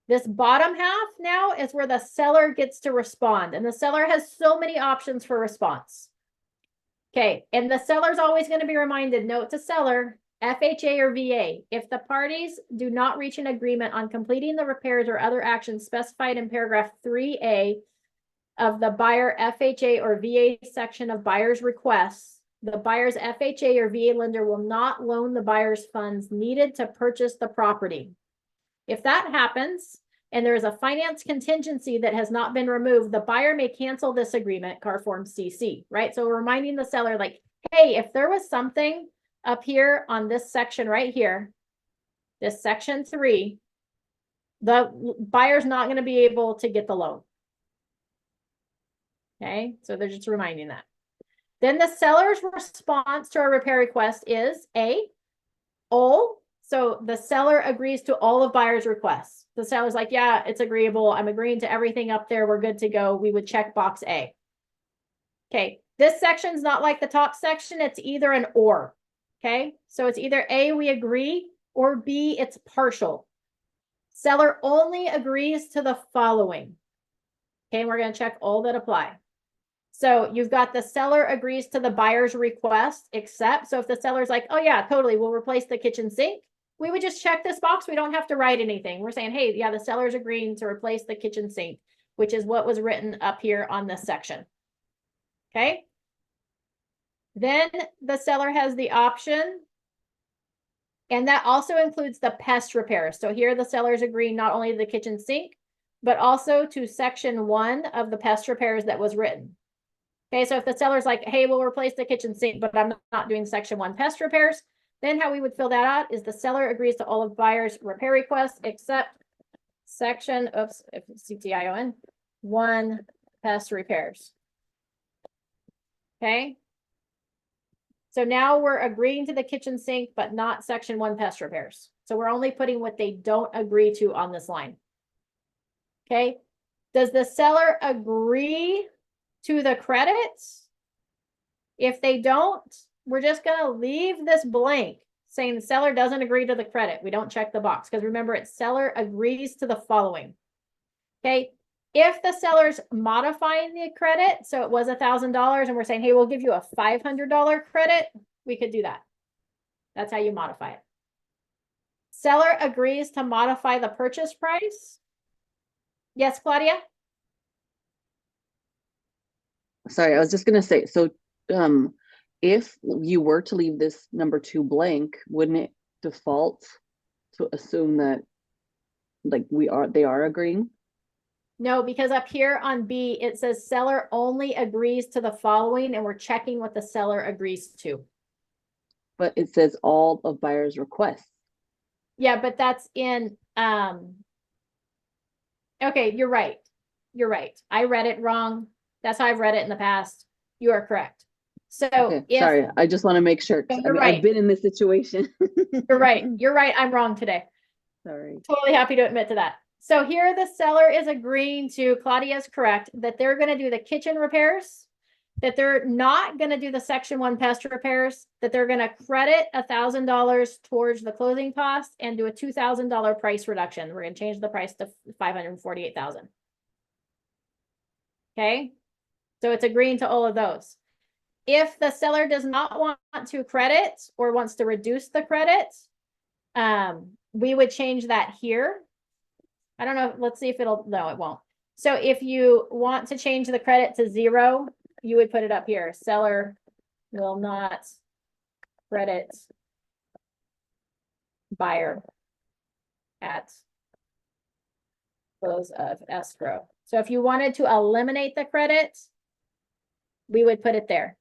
This bottom half now is where the seller gets to respond, and the seller has so many options for response. Okay, and the seller's always going to be reminded, note to seller, FHA or VA, if the parties do not reach an agreement on completing the repairs or other actions specified in paragraph 3A of the buyer FHA or VA section of buyer's requests, the buyer's FHA or VA lender will not loan the buyer's funds needed to purchase the property. If that happens, and there is a finance contingency that has not been removed, the buyer may cancel this agreement, CAR Form CC, right? So we're reminding the seller, like, hey, if there was something up here on this section right here, this section 3, the buyer's not going to be able to get the loan. Okay, so they're just reminding that. Then the seller's response to a repair request is all. So the seller agrees to all of buyer's requests. The seller's like, yeah, it's agreeable. I'm agreeing to everything up there. We're good to go. We would check box A. Okay, this section's not like the top section. It's either an or. Okay, so it's either A, we agree, or B, it's partial. Seller only agrees to the following. Okay, we're going to check all that apply. So you've got the seller agrees to the buyer's request, except, so if the seller's like, oh yeah, totally, we'll replace the kitchen sink, we would just check this box. We don't have to write anything. We're saying, hey, yeah, the seller's agreeing to replace the kitchen sink, which is what was written up here on this section. Okay. Then the seller has the option, and that also includes the pest repair. So here the seller's agreeing not only to the kitchen sink, but also to section 1 of the pest repairs that was written. Okay, so if the seller's like, hey, we'll replace the kitchen sink, but I'm not doing section 1 pest repairs, then how we would fill that out is the seller agrees to all of buyer's repair requests except section, oops, if it's CTION, 1 pest repairs. Okay. So now we're agreeing to the kitchen sink, but not section 1 pest repairs. So we're only putting what they don't agree to on this line. Okay. Does the seller agree to the credits? If they don't, we're just going to leave this blank saying the seller doesn't agree to the credit. We don't check the box because remember, it's seller agrees to the following. Okay. If the seller's modifying the credit, so it was $1,000 and we're saying, hey, we'll give you a $500 credit, we could do that. That's how you modify it. Seller agrees to modify the purchase price. Yes, Claudia? Sorry, I was just gonna say, so, if you were to leave this number 2 blank, wouldn't it default to assume that, like, they are agreeing? No, because up here on B, it says seller only agrees to the following, and we're checking what the seller agrees to. But it says all of buyer's requests. Yeah, but that's in, okay, you're right. You're right. I read it wrong. That's how I've read it in the past. You are correct. So Okay, if, sorry, I just want to make sure, 'cause No, I you're mean, right. I've been in this situation. you're right, you're right, I'm wrong today. Sorry. Totally happy to admit to that. So here the seller is agreeing to, Claudia's correct, that they're gonna do the kitchen repairs, that they're not gonna do the section 1 pest repairs, that they're gonna credit $1,000 towards the closing cost and do a $2,000 price reduction. We're gonna change the price to $548,000. Okay, so it's agreeing to all of those. If the seller does not want to credit or wants to reduce the credit, we would change that here. I don't know. Let's see if no, it won't. So if you want to change the credit to 0, you would put it up here. Seller will not credit buyer at close of escrow. So if you wanted to eliminate the credit, we would put it there.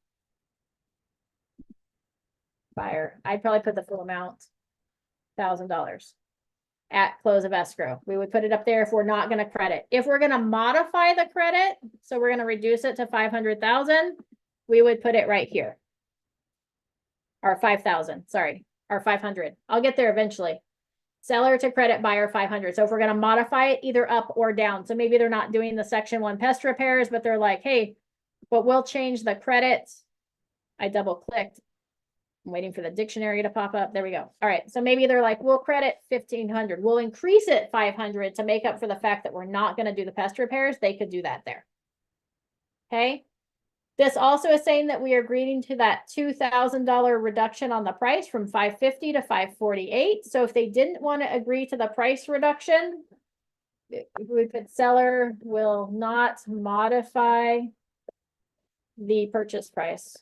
Buyer, I'd probably put the full amount, $1,000 at close of escrow. We would put it up there if we're not going to credit. If we're going to modify the credit, so we're going to reduce it to 500,000, we would put it right here. Or 5,000, sorry, or 500. I'll get there eventually. Seller to credit buyer 500. So if we're going to modify it either up or down, so maybe they're not doing the section 1 pest repairs, but they're like, hey, but we'll change the credit. I double clicked. I'm waiting for the dictionary to pop up. There we go. All right. So maybe they're like, we'll credit 1,500. We'll increase it 500 to make up for the fact that we're not going to do the pest repairs. They could do that there. Okay. This also is saying that we are agreeing to that $2,000 reduction on the price from 550 to 548. So if they didn't want to agree to the price reduction, we put seller will not modify the purchase price.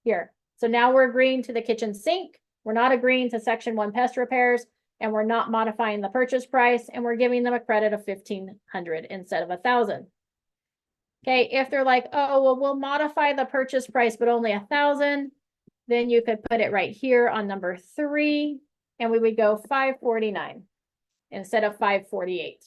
Here. So now we're agreeing to the kitchen sink. We're not agreeing to section 1 pest repairs, and we're not modifying the purchase price, and we're giving them a credit of 1,500 instead of 1,000. Okay, if they're like, oh, well, we'll modify the purchase price, but only 1,000, then you could put it right here on number 3, and we would go 549 instead of 548.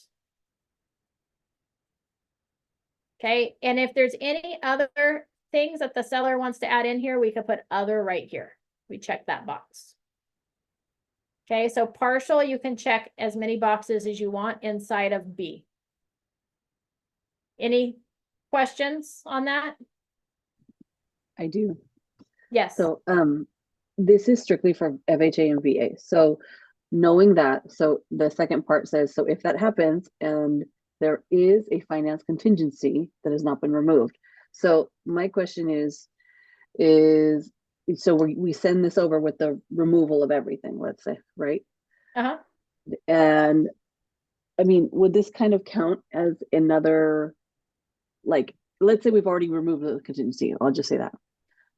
Okay, and if there's any other things that the seller wants to add in here, we could put other right here. We check that box. Okay, so partial, you can check as many boxes as you want inside of B. Any questions on that? I do. Yes. So, this is strictly for FHA and VA. So knowing that, so the second part says, so if that happens and there is a finance contingency that has not been removed. So my question is so we send this over with the removal of everything, let's say, right? Uh-huh. And I mean, would this kind of count as another, like, let's say we've already removed the contingency, I'll just say that.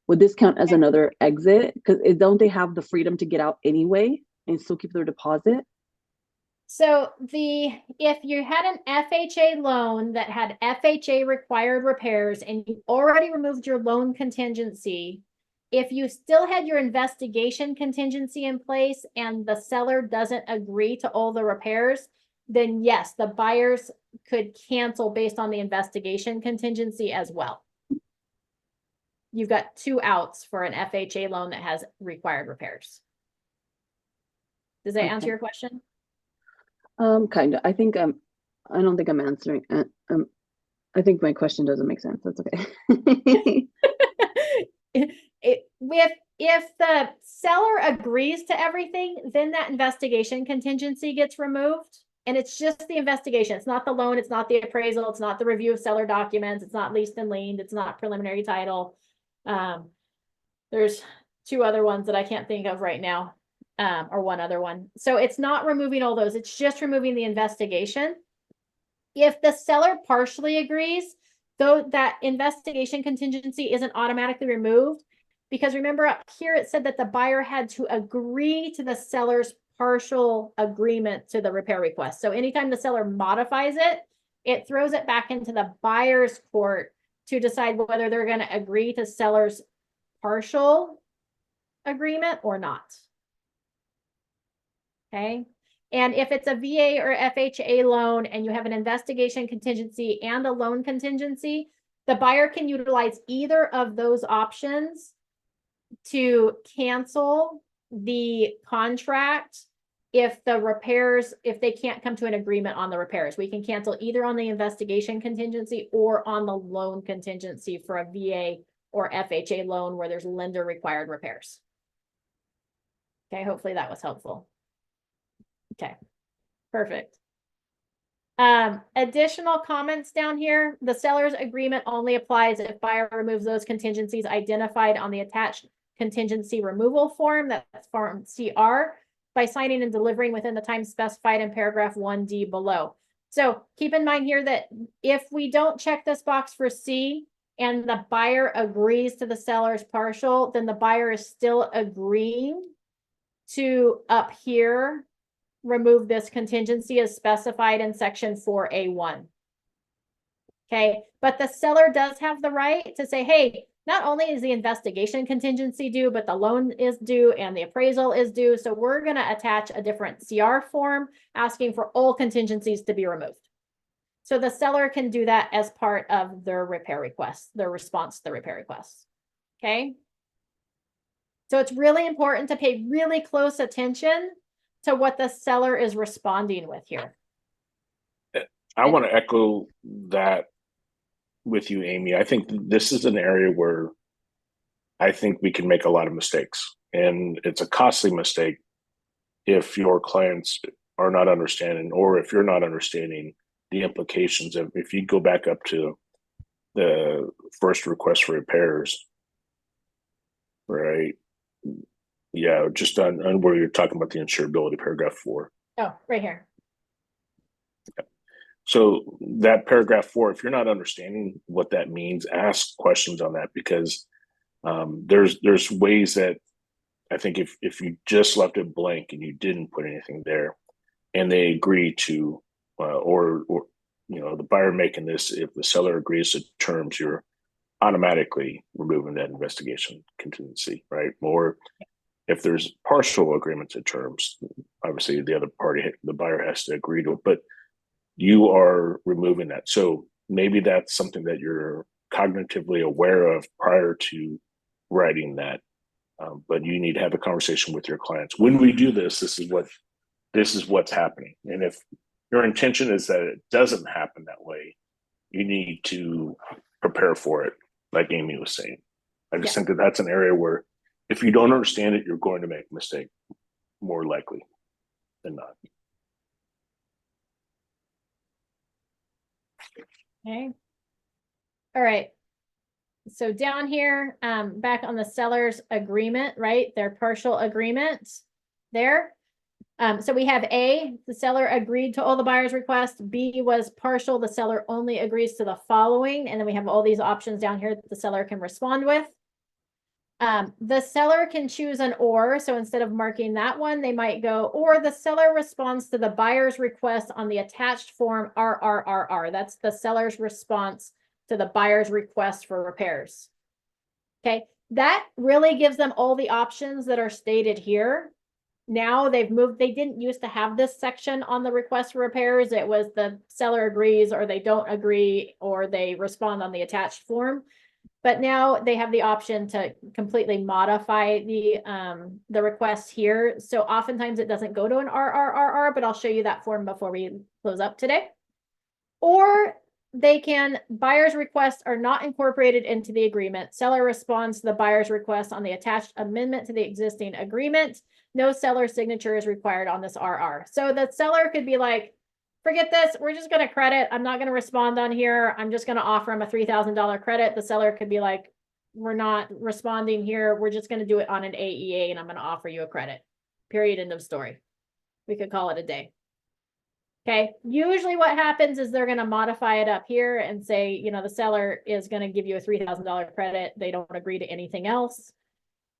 Would this count as another exit? Because don't they have the freedom to get out anyway and still keep their deposit? So if you had an FHA loan that had FHA required repairs and you already removed your loan contingency, if you still had your investigation contingency in place and the seller doesn't agree to all the repairs, then yes, the buyers could cancel based on the investigation contingency as well. You've got 2 outs for an FHA loan that has required repairs. Does that answer your question? Kind of. I think I don't think I'm answering. I think my question doesn't make sense. That's okay. If the seller agrees to everything, then that investigation contingency gets removed. And it's just the investigation. It's not the loan. It's not the appraisal. It's not the review of seller documents. It's not leased and liened. It's not preliminary title. There's 2 other ones that I can't think of right now. Or one other one. So it's not removing all those. It's just removing the investigation. If the seller partially agrees, though, that investigation contingency isn't automatically removed, because remember up here it said that the buyer had to agree to the seller's partial agreement to the repair request. So anytime the seller modifies it, it throws it back into the buyer's court to decide whether they're going to agree to seller's partial agreement or not. Okay. And if it's a VA or FHA loan and you have an investigation contingency and a loan contingency, the buyer can utilize either of those options to cancel the contract if the repairs, if they can't come to an agreement on the repairs. We can cancel either on the investigation contingency or on the loan contingency for a VA or FHA loan where there's lender required repairs. Okay, hopefully that was helpful. Okay, perfect. Additional comments down here. The seller's agreement only applies if buyer removes those contingencies identified on the attached contingency removal form, that's form CR, by signing and delivering within the time specified in paragraph 1D below. So keep in mind here that if we don't check this box for C and the buyer agrees to the seller's partial, then the buyer is still agreeing to up here remove this contingency as specified in section 4A1. Okay, but the seller does have the right to say, hey, not only is the investigation contingency due, but the loan is due and the appraisal is due. So we're going to attach a different CR form asking for all contingencies to be removed. So the seller can do that as part of their repair request, their response to the repair request. Okay. So it's really important to pay really close attention to what the seller is responding with here. I want to echo that with you, Amy. I think this is an area where I think we can make a lot of mistakes, and it's a costly mistake if your clients are not understanding, or if you're not understanding the implications of, if you go back up to the first request for repairs, right? Yeah, just on where you're talking about the insurability, paragraph 4. Oh, right here. So that paragraph 4, if you're not understanding what that means, ask questions on that, because there's ways that I think if you just left it blank and you didn't put anything there, and they agree to, or you know, the buyer making this, if the seller agrees to terms, you're automatically removing that investigation contingency, right? Or if there's partial agreement to terms, obviously the other party, the buyer, has to agree to it, but you are removing that. So maybe that's something that you're cognitively aware of prior to writing that. But you need to have a conversation with your clients. When we do this, this is what's happening. And if your intention is that it doesn't happen that way, you need to prepare for it, like Amy was saying. I just think that that's an area where if you don't understand it, you're going to make a mistake more likely than not. Okay. All right. So down here, back on the seller's agreement, right? Their partial agreement there. So we have A, the seller agreed to all the buyer's requests. B was partial. The seller only agrees to the following. And then we have all these options down here that the seller can respond with. The seller can choose an or. So instead of marking that one, they might go, or the seller responds to the buyer's request on the attached form RRRR. That's the seller's response to the buyer's request for repairs. Okay, that really gives them all the options that are stated here. Now they've moved, they didn't used to have this section on the request for repairs. It was the seller agrees, or they don't agree, or they respond on the attached form. But now they have the option to completely modify the request here. So oftentimes it doesn't go to an RRRR, but I'll show you that form before we close up today. Or they can, buyer's requests are not incorporated into the agreement. Seller responds to the buyer's request on the attached amendment to the existing agreement. No seller signature is required on this RR. So the seller could be like, forget this, we're just going to credit. I'm not going to respond on here. I'm just going to offer him a $3,000 credit. The seller could be like, we're not responding here. We're just going to do it on an AEA and I'm going to offer you a credit. Period. End of story. We could call it a day. Okay, usually what happens is they're going to modify it up here and say, you know, the seller is going to give you a $3,000 credit. They don't agree to anything else.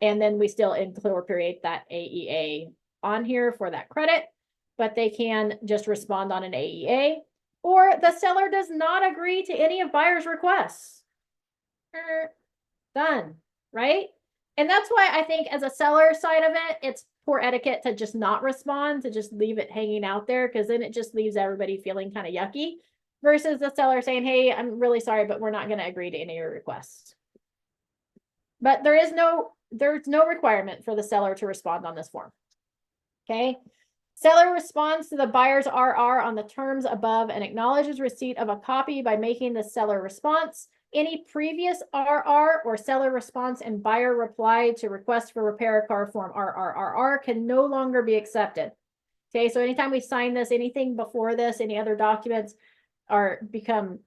And then we still incorporate that AEA on here for that credit, but they can just respond on an AEA, or the seller does not agree to any of buyer's requests. Done, right? And that's why I think as a seller side of it, it's poor etiquette to just not respond, to just leave it hanging out there, because then it just leaves everybody feeling kind of yucky, versus the seller saying, hey, I'm really sorry, but we're not going to agree to any of your requests. But there's no requirement for the seller to respond on this form. Okay. Seller responds to the buyer's RR on the terms above and acknowledges receipt of a copy by making the seller response. Any previous RR or seller response and buyer reply to request for repair car form RRRR can no longer be accepted. Okay, so anytime we sign this, anything before this, any other documents are become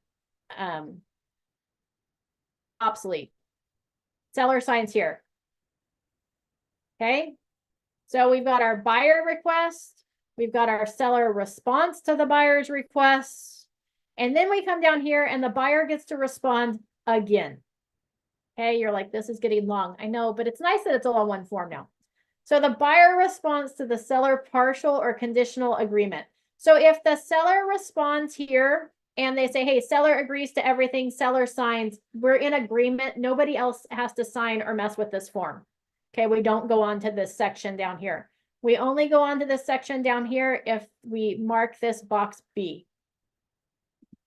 obsolete. Seller signs here. Okay, so we've got our buyer request, we've got our seller response to the buyer's request, and then we come down here and the buyer gets to respond again. Okay, you're like, this is getting long. I know, but it's nice that it's all on one form now. So the buyer responds to the seller partial or conditional agreement. So if the seller responds here and they say, hey, seller agrees to everything, seller signs, we're in agreement, nobody else has to sign or mess with this form. Okay, we don't go on to this section down here. We only go on to this section down here if we mark this box B.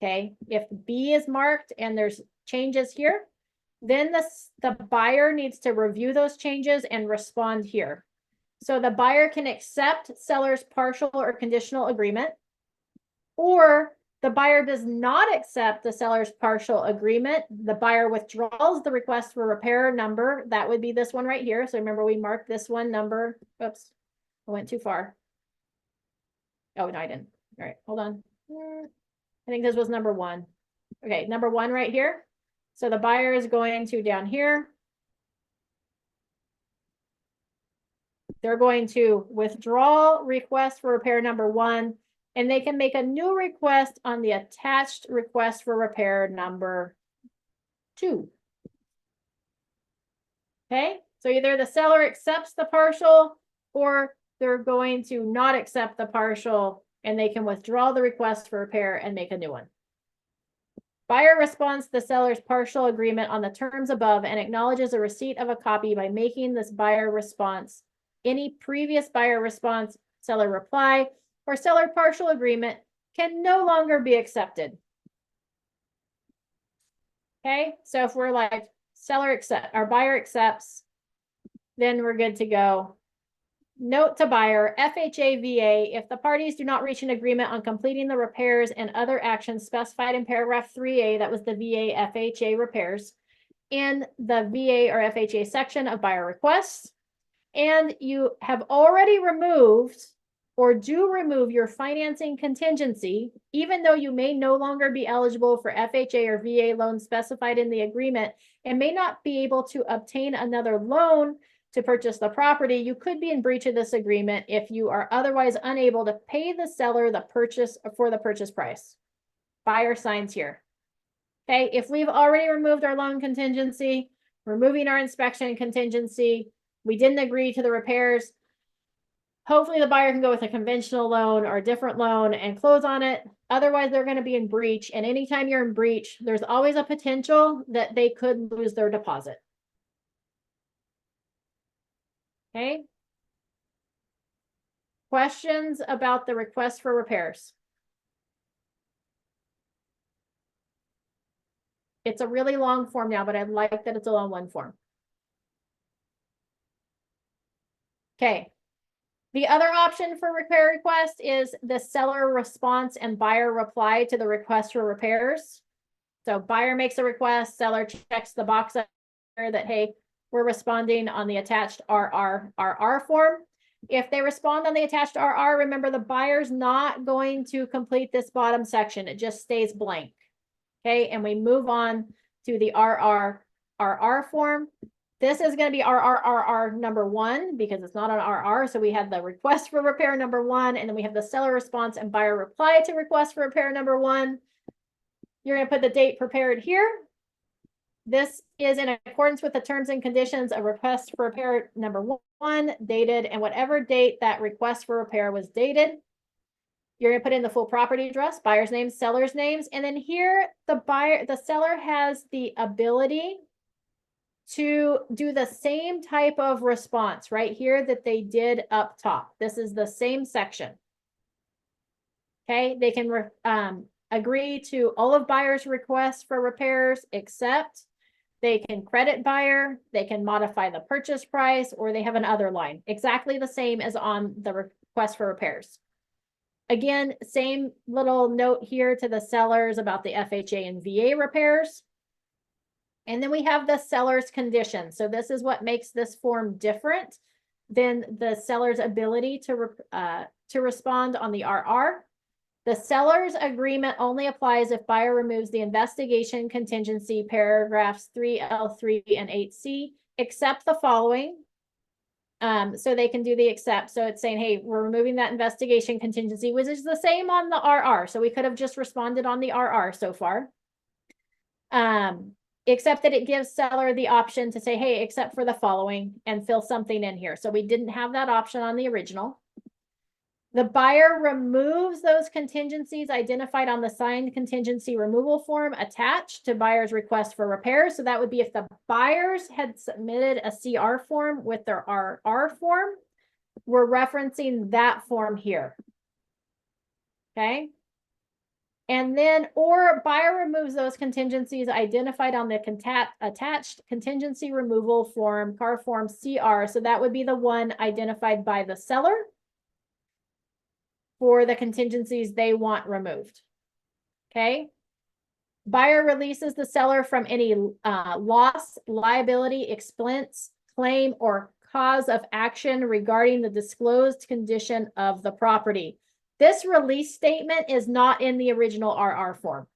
Okay, if B is marked and there's changes here, then the buyer needs to review those changes and respond here. So the buyer can accept seller's partial or conditional agreement, or the buyer does not accept the seller's partial agreement. The buyer withdraws the request for repair number. That would be this one right here. So remember, we marked this one number. Oops, I went too far. Oh, no, I didn't. All right, hold on. I think this was number 1. Okay, number 1 right here. So the buyer is going to down here. They're going to withdraw request for repair number 1, and they can make a new request on the attached request for repair number 2. Okay, so either the seller accepts the partial, or they're going to not accept the partial, and they can withdraw the request for repair and make a new one. Buyer responds to the seller's partial agreement on the terms above and acknowledges a receipt of a copy by making this buyer response. Any previous buyer response, seller reply, or seller partial agreement can no longer be accepted. Okay, so if we're like seller accept, our buyer accepts, then we're good to go. Note to buyer, FHA VA, if the parties do not reach an agreement on completing the repairs and other actions specified in paragraph 3A, that was the VA FHA repairs, in the VA or FHA section of buyer requests, and you have already removed or do remove your financing contingency, even though you may no longer be eligible for FHA or VA loans specified in the agreement and may not be able to obtain another loan to purchase the property, you could be in breach of this agreement if you are otherwise unable to pay the seller the purchase price. Buyer signs here. Okay, if we've already removed our loan contingency, removing our inspection contingency, we didn't agree to the repairs, hopefully the buyer can go with a conventional loan or a different loan and close on it. Otherwise, they're going to be in breach. And anytime you're in breach, there's always a potential that they could lose their deposit. Okay. Questions about the request for repairs? It's a really long form now, but I like that it's all on one form. Okay. The other option for repair request is the seller response and buyer reply to the request for repairs. So buyer makes a request, seller checks the box there that, hey, we're responding on the attached RR form. If they respond on the attached RR, remember the buyer's not going to complete this bottom section. It just stays blank. Okay, and we move on to the RR form. This is going to be RRRR number 1 because it's not on RR. So we have the request for repair number 1, and then we have the seller response and buyer reply to request for repair number 1. You're going to put the date prepared here. This is in accordance with the terms and conditions of request for repair number 1, dated, and whatever date that request for repair was dated. You're going to put in the full property address, buyer's names, seller's names, and then here the seller has the ability to do the same type of response right here that they did up top. This is the same section. Okay, they can agree to all of buyer's requests for repairs, except they can credit buyer, they can modify the purchase price, or they have an other line, exactly the same as on the request for repairs. Again, same little note here to the sellers about the FHA and VA repairs. And then we have the seller's condition. So this is what makes this form different than the seller's ability to respond on the RR. The seller's agreement only applies if buyer removes the investigation contingency paragraphs 3L3 and 8C, except the following. So they can do the except. So it's saying, hey, we're removing that investigation contingency, which is the same on the RR. So we could have just responded on the RR so far. Except that it gives seller the option to say, hey, except for the following, and fill something in here. So we didn't have that option on the original. The buyer removes those contingencies identified on the signed contingency removal form attached to buyer's request for repair. So that would be if the buyers had submitted a CR form with their RR form, we're referencing that form here. Okay. And then, or buyer removes those contingencies identified on the attached contingency removal form, CAR form CR. So that would be the one identified by the seller for the contingencies they want removed. Okay. Buyer releases the seller from any loss, liability, expense, claim, or cause of action regarding the disclosed condition of the property. This release statement is not in the original RR form.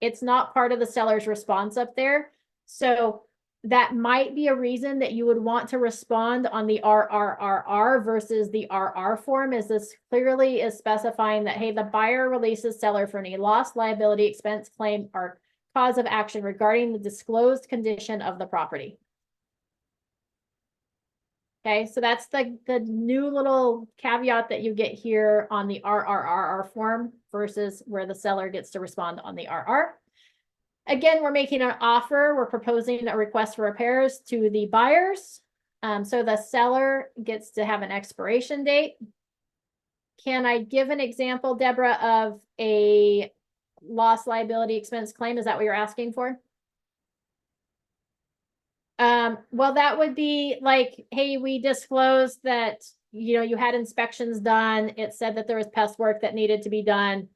It's not part of the seller's response up there. So that might be a reason that you would want to respond on the RRRR versus the RR form, is this clearly is specifying that, hey, the buyer releases seller for any loss, liability, expense, claim, or cause of action regarding the disclosed condition of the property. Okay, so that's the new little caveat that you get here on the RRRR form versus where the seller gets to respond on the RR. Again, we're making an offer. We're proposing a request for repairs to the buyers. So the seller gets to have an expiration date. Can I give an example, Deborah, of a loss, liability, expense claim? Is that what you're asking for? Well, that would be like, hey, we disclosed that, you know, you had inspections done. It said that there was pest work that needed to be done.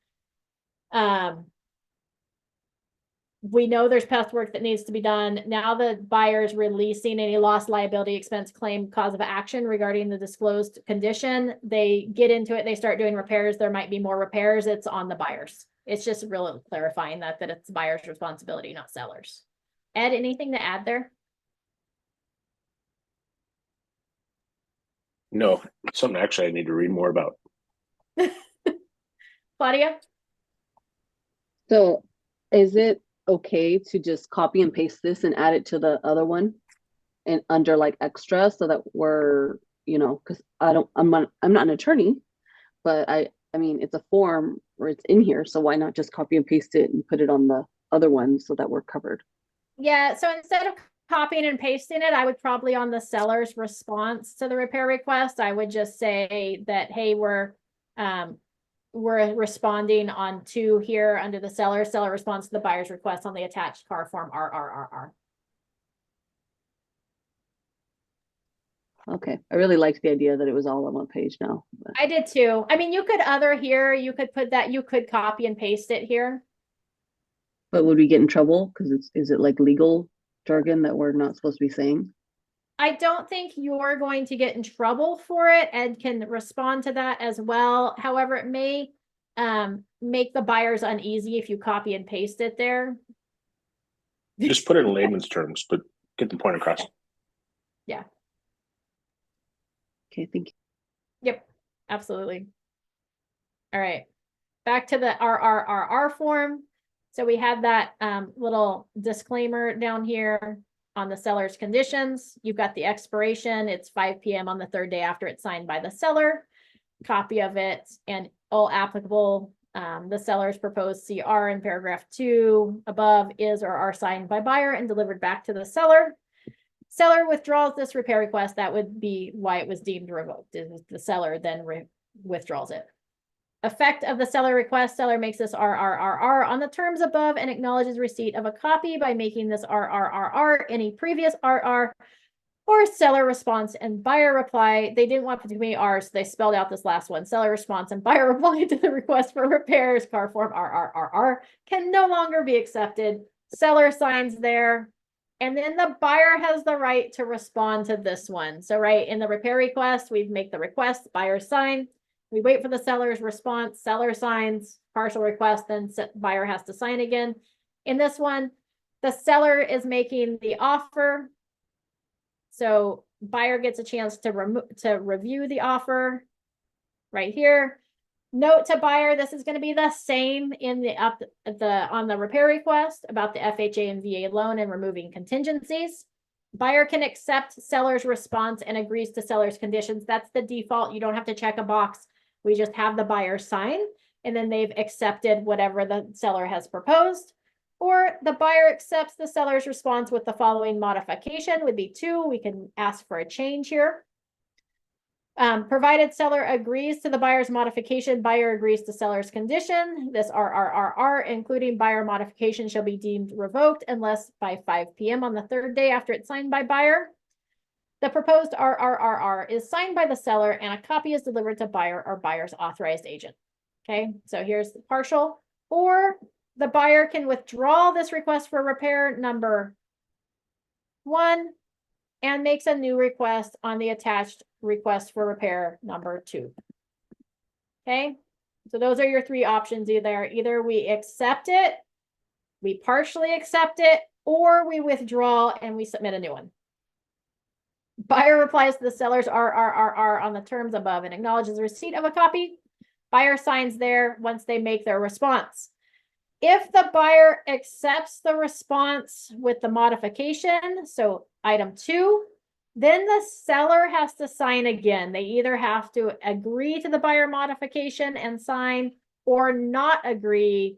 We know there's pest work that needs to be done. Now the buyer is releasing any loss, liability, expense, claim, cause of action regarding the disclosed condition. They get into it. They start doing repairs. There might be more repairs. It's on the buyers. It's just really clarifying that it's buyer's responsibility, not sellers. Ed, anything to add there? No, it's something actually I need to read more about. Claudia? So is it okay to just copy and paste this and add it to the other one and under like extra, so that we're, you know, because I'm not an attorney, but I mean, it's a form where it's in here, so why not just copy and paste it and put it on the other one so that we're covered? Yeah, so instead of copying and pasting it, I would probably on the seller's response to the repair request, I would just say that, hey, we're responding on to here under the seller responds to the buyer's request on the attached CAR form RRRR. Okay, I really liked the idea that it was all on one page now. But I did too. I mean, you could you could put that, you could copy and paste it here. would we get in trouble? Because is it like legal jargon that we're not supposed to be saying? I don't think you're going to get in trouble for it. Ed can respond to that as well. However, it may make the buyers uneasy if you copy and paste it there. Just put it in layman's terms, but get the point across. Okay, thank you. Yep, absolutely. All right, back to the RRRR form. So we had that little disclaimer down here on the seller's conditions. You've got the expiration. It's 5 p.m. on the third day after it's signed by the seller. Copy of it and all applicable. The seller's proposed CR in paragraph 2 above is or are signed by buyer and delivered back to the seller. Seller withdraws this repair request. That would be why it was deemed revoked. The seller then withdraws it. Effect of the seller request, seller makes this RRRR on the terms above and acknowledges receipt of a copy by making this RRRR any previous RR or seller response and buyer reply. They didn't want too many R's, so they spelled out this last one. Seller response and buyer reply to the request for repairs, car form RRRR, can no longer be accepted. Seller signs there. And then the buyer has the right to respond to this one. So right in the repair request, we make the request, buyer sign. We wait for the seller's response, seller signs, partial request, then buyer has to sign again. In this one, the seller is making the offer. So buyer gets a chance to review the offer right here. Note to buyer, this is going to be the same in on the repair request about the FHA and VA loan and removing contingencies. Buyer can accept seller's response and agrees to seller's conditions. That's the default. You don't have to check a box. We just have the buyer sign and then they've accepted whatever the seller has proposed. Or the buyer accepts the seller's response with the following modification would be 2. We can ask for a change here. Provided seller agrees to the buyer's modification, buyer agrees to seller's condition. This RRRR, including buyer modification, shall be deemed revoked unless by 5 p.m. on the third day after it's signed by buyer. The proposed RRRR is signed by the seller and a copy is delivered to buyer or buyer's authorized agent. Okay, so here's the partial. Or the buyer can withdraw this request for repair number 1 and makes a new request on the attached request for repair number 2. Okay, so those are your 3 options. Either we accept it, we partially accept it, or we withdraw and we submit a new one. Buyer replies to the seller's RRRR on the terms above and acknowledges receipt of a copy. Buyer signs there once they make their response. If the buyer accepts the response with the modification, so item 2, then the seller has to sign again. They either have to agree to the buyer modification and sign or not agree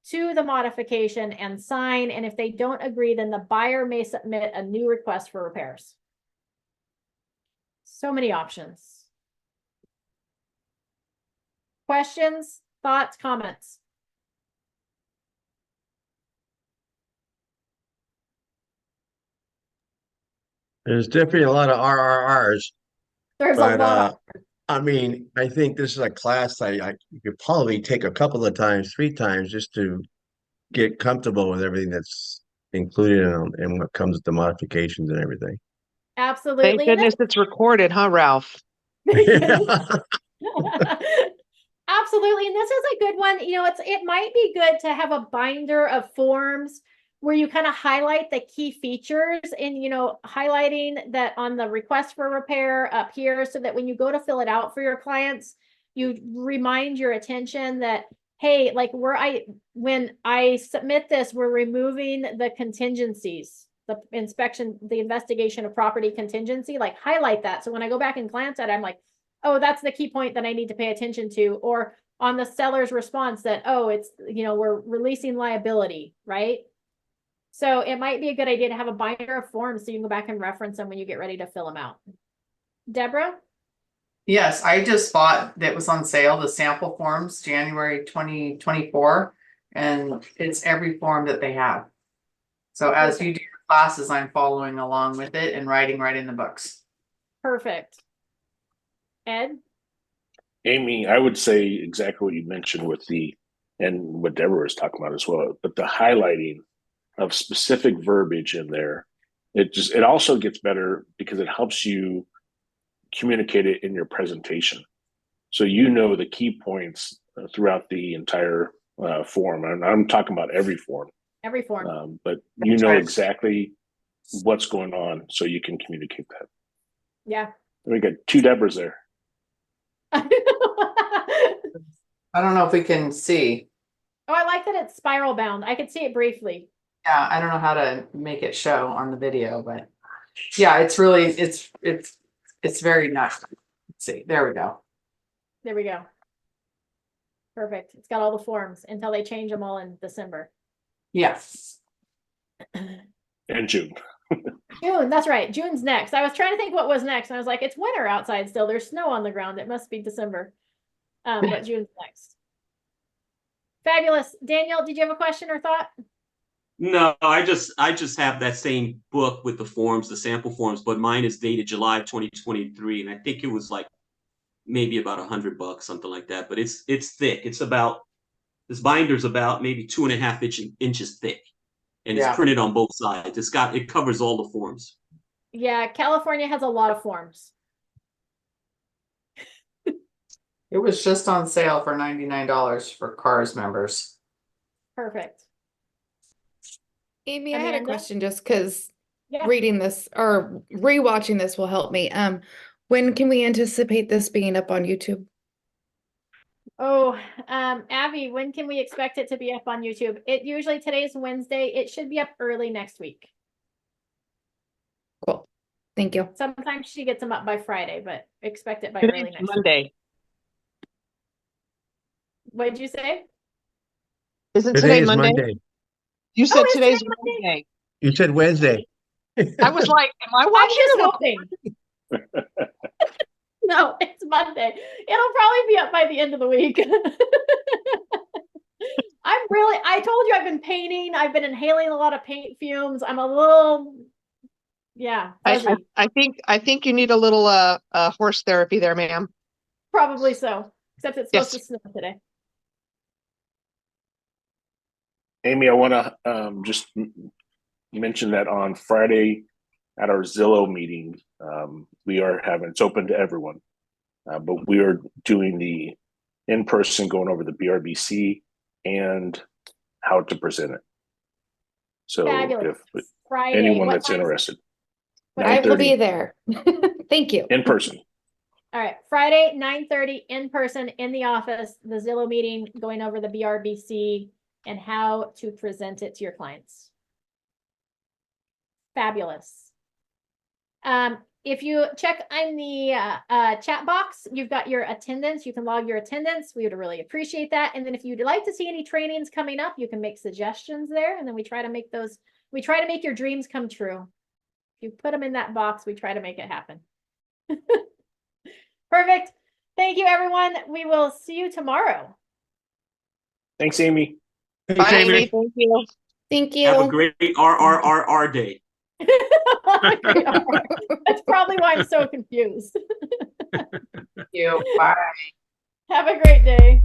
to the modification and sign. And if they don't agree, then the buyer may submit a new request for repairs. So many options. Questions, thoughts, comments? There's definitely a lot of RRRs, There's a but lot. I mean, I think this is a class I you could probably take a couple of times, 3 times, just to get comfortable with everything that's included in what comes with the modifications and everything. Absolutely. Thank goodness it's recorded, huh, Ralph? Absolutely. And this is a good one. You know, it might be good to have a binder of forms where you kind of highlight the key features and, you know, highlighting that on the request for repair up here so that when you go to fill it out for your clients, you remind your attention that, hey, like when I submit this, we're removing the contingencies, the investigation of property contingency, like highlight that. So when I go back and glance at it, I'm like, oh, that's the key point that I need to pay attention to. Or on the seller's response that, oh, it's, you know, we're releasing liability, right? So it might be a good idea to have a binder of forms so you can go back and reference them when you get ready to fill them out. Deborah? Yes, I just bought that was on sale, the sample forms, January 2024, and it's every form that they have. So as you do your classes, I'm following along with it and writing right in the books. Perfect. Ed? Amy, I would say exactly what you mentioned with and what Deborah was talking about as well, but the highlighting of specific verbiage in there, it also gets better because it helps you communicate it in your presentation. So you know the key points throughout the entire form. And I'm talking about every form. Every form. But you know exactly what's going on so you can communicate that. Yeah. We got 2 Debras there. I don't know if we can see. Oh, I like that it's spiral bound. I could see it briefly. Yeah, I don't know how to make it show on the video, but yeah, it's really, it's very nice. Let's see, there we go. There we go. Perfect. It's got all the forms until they change them all in December. Yes. And June. June, that's right. June's next. I was trying to think what was next. And I was like, it's winter outside still. There's snow on the ground. It must be December. But June's next. Fabulous. Daniel, did you have a question or thought? No, I just have that same book with the forms, the sample forms, but mine is dated July 2023, and I think it was like maybe about $100, something like that. But it's thick. This binder's about maybe 2.5 inches thick, and Yeah. it's printed on both sides. It covers all the forms. Yeah, California has a lot of forms. It was just on sale for $99 for CARS members. Perfect. Amy, I had a Amanda? question just because Yeah. reading this or rewatching this will help me. When can we anticipate this being up on YouTube? Oh, Abby, when can we expect it to be up on YouTube? Today's Wednesday. It should be up early next week. Cool. Thank you. Sometimes she gets them up by Friday, but expect it by Today's early next week. Monday. What did you say? Isn't Today today is Monday? Monday. You said it's today's today Monday? Wednesday. You said Wednesday. I was like, am I I'm watching just it? hoping. No, it's Monday. It'll probably be up by the end of the week. I told you I've been painting. I've been inhaling a lot of paint fumes. I'm a little, fuzzy. I think you need a little horse therapy there, ma'am. Probably so. Except it's supposed to snow today. Amy, I want to just mention that on Friday at our Zillow meeting, we are having, it's open to everyone, but we are doing the in-person, going over the BRBC and how to present it. So Fabulous. if Friday. anyone What that's time is it? interested, I will 9:30 be there. Thank you. in person. All right, Friday, 9:30 in person in the office, the Zillow meeting, going over the BRBC and how to present it to your clients. Fabulous. If you check in the chat box, you've got your attendance. You can log your attendance. We would really appreciate that. And then if you'd like to see any trainings coming up, you can make suggestions there. And then we try to make your dreams come true. If you put them in that box, we try to make it happen. Perfect. Thank you, everyone. We will see you tomorrow. Thanks, Amy. Thanks, Bye, Amy. Amy. Thank you. Thank Have a you. great RRRR day. That's probably why I'm so confused. Thank you. Bye. Have a great day.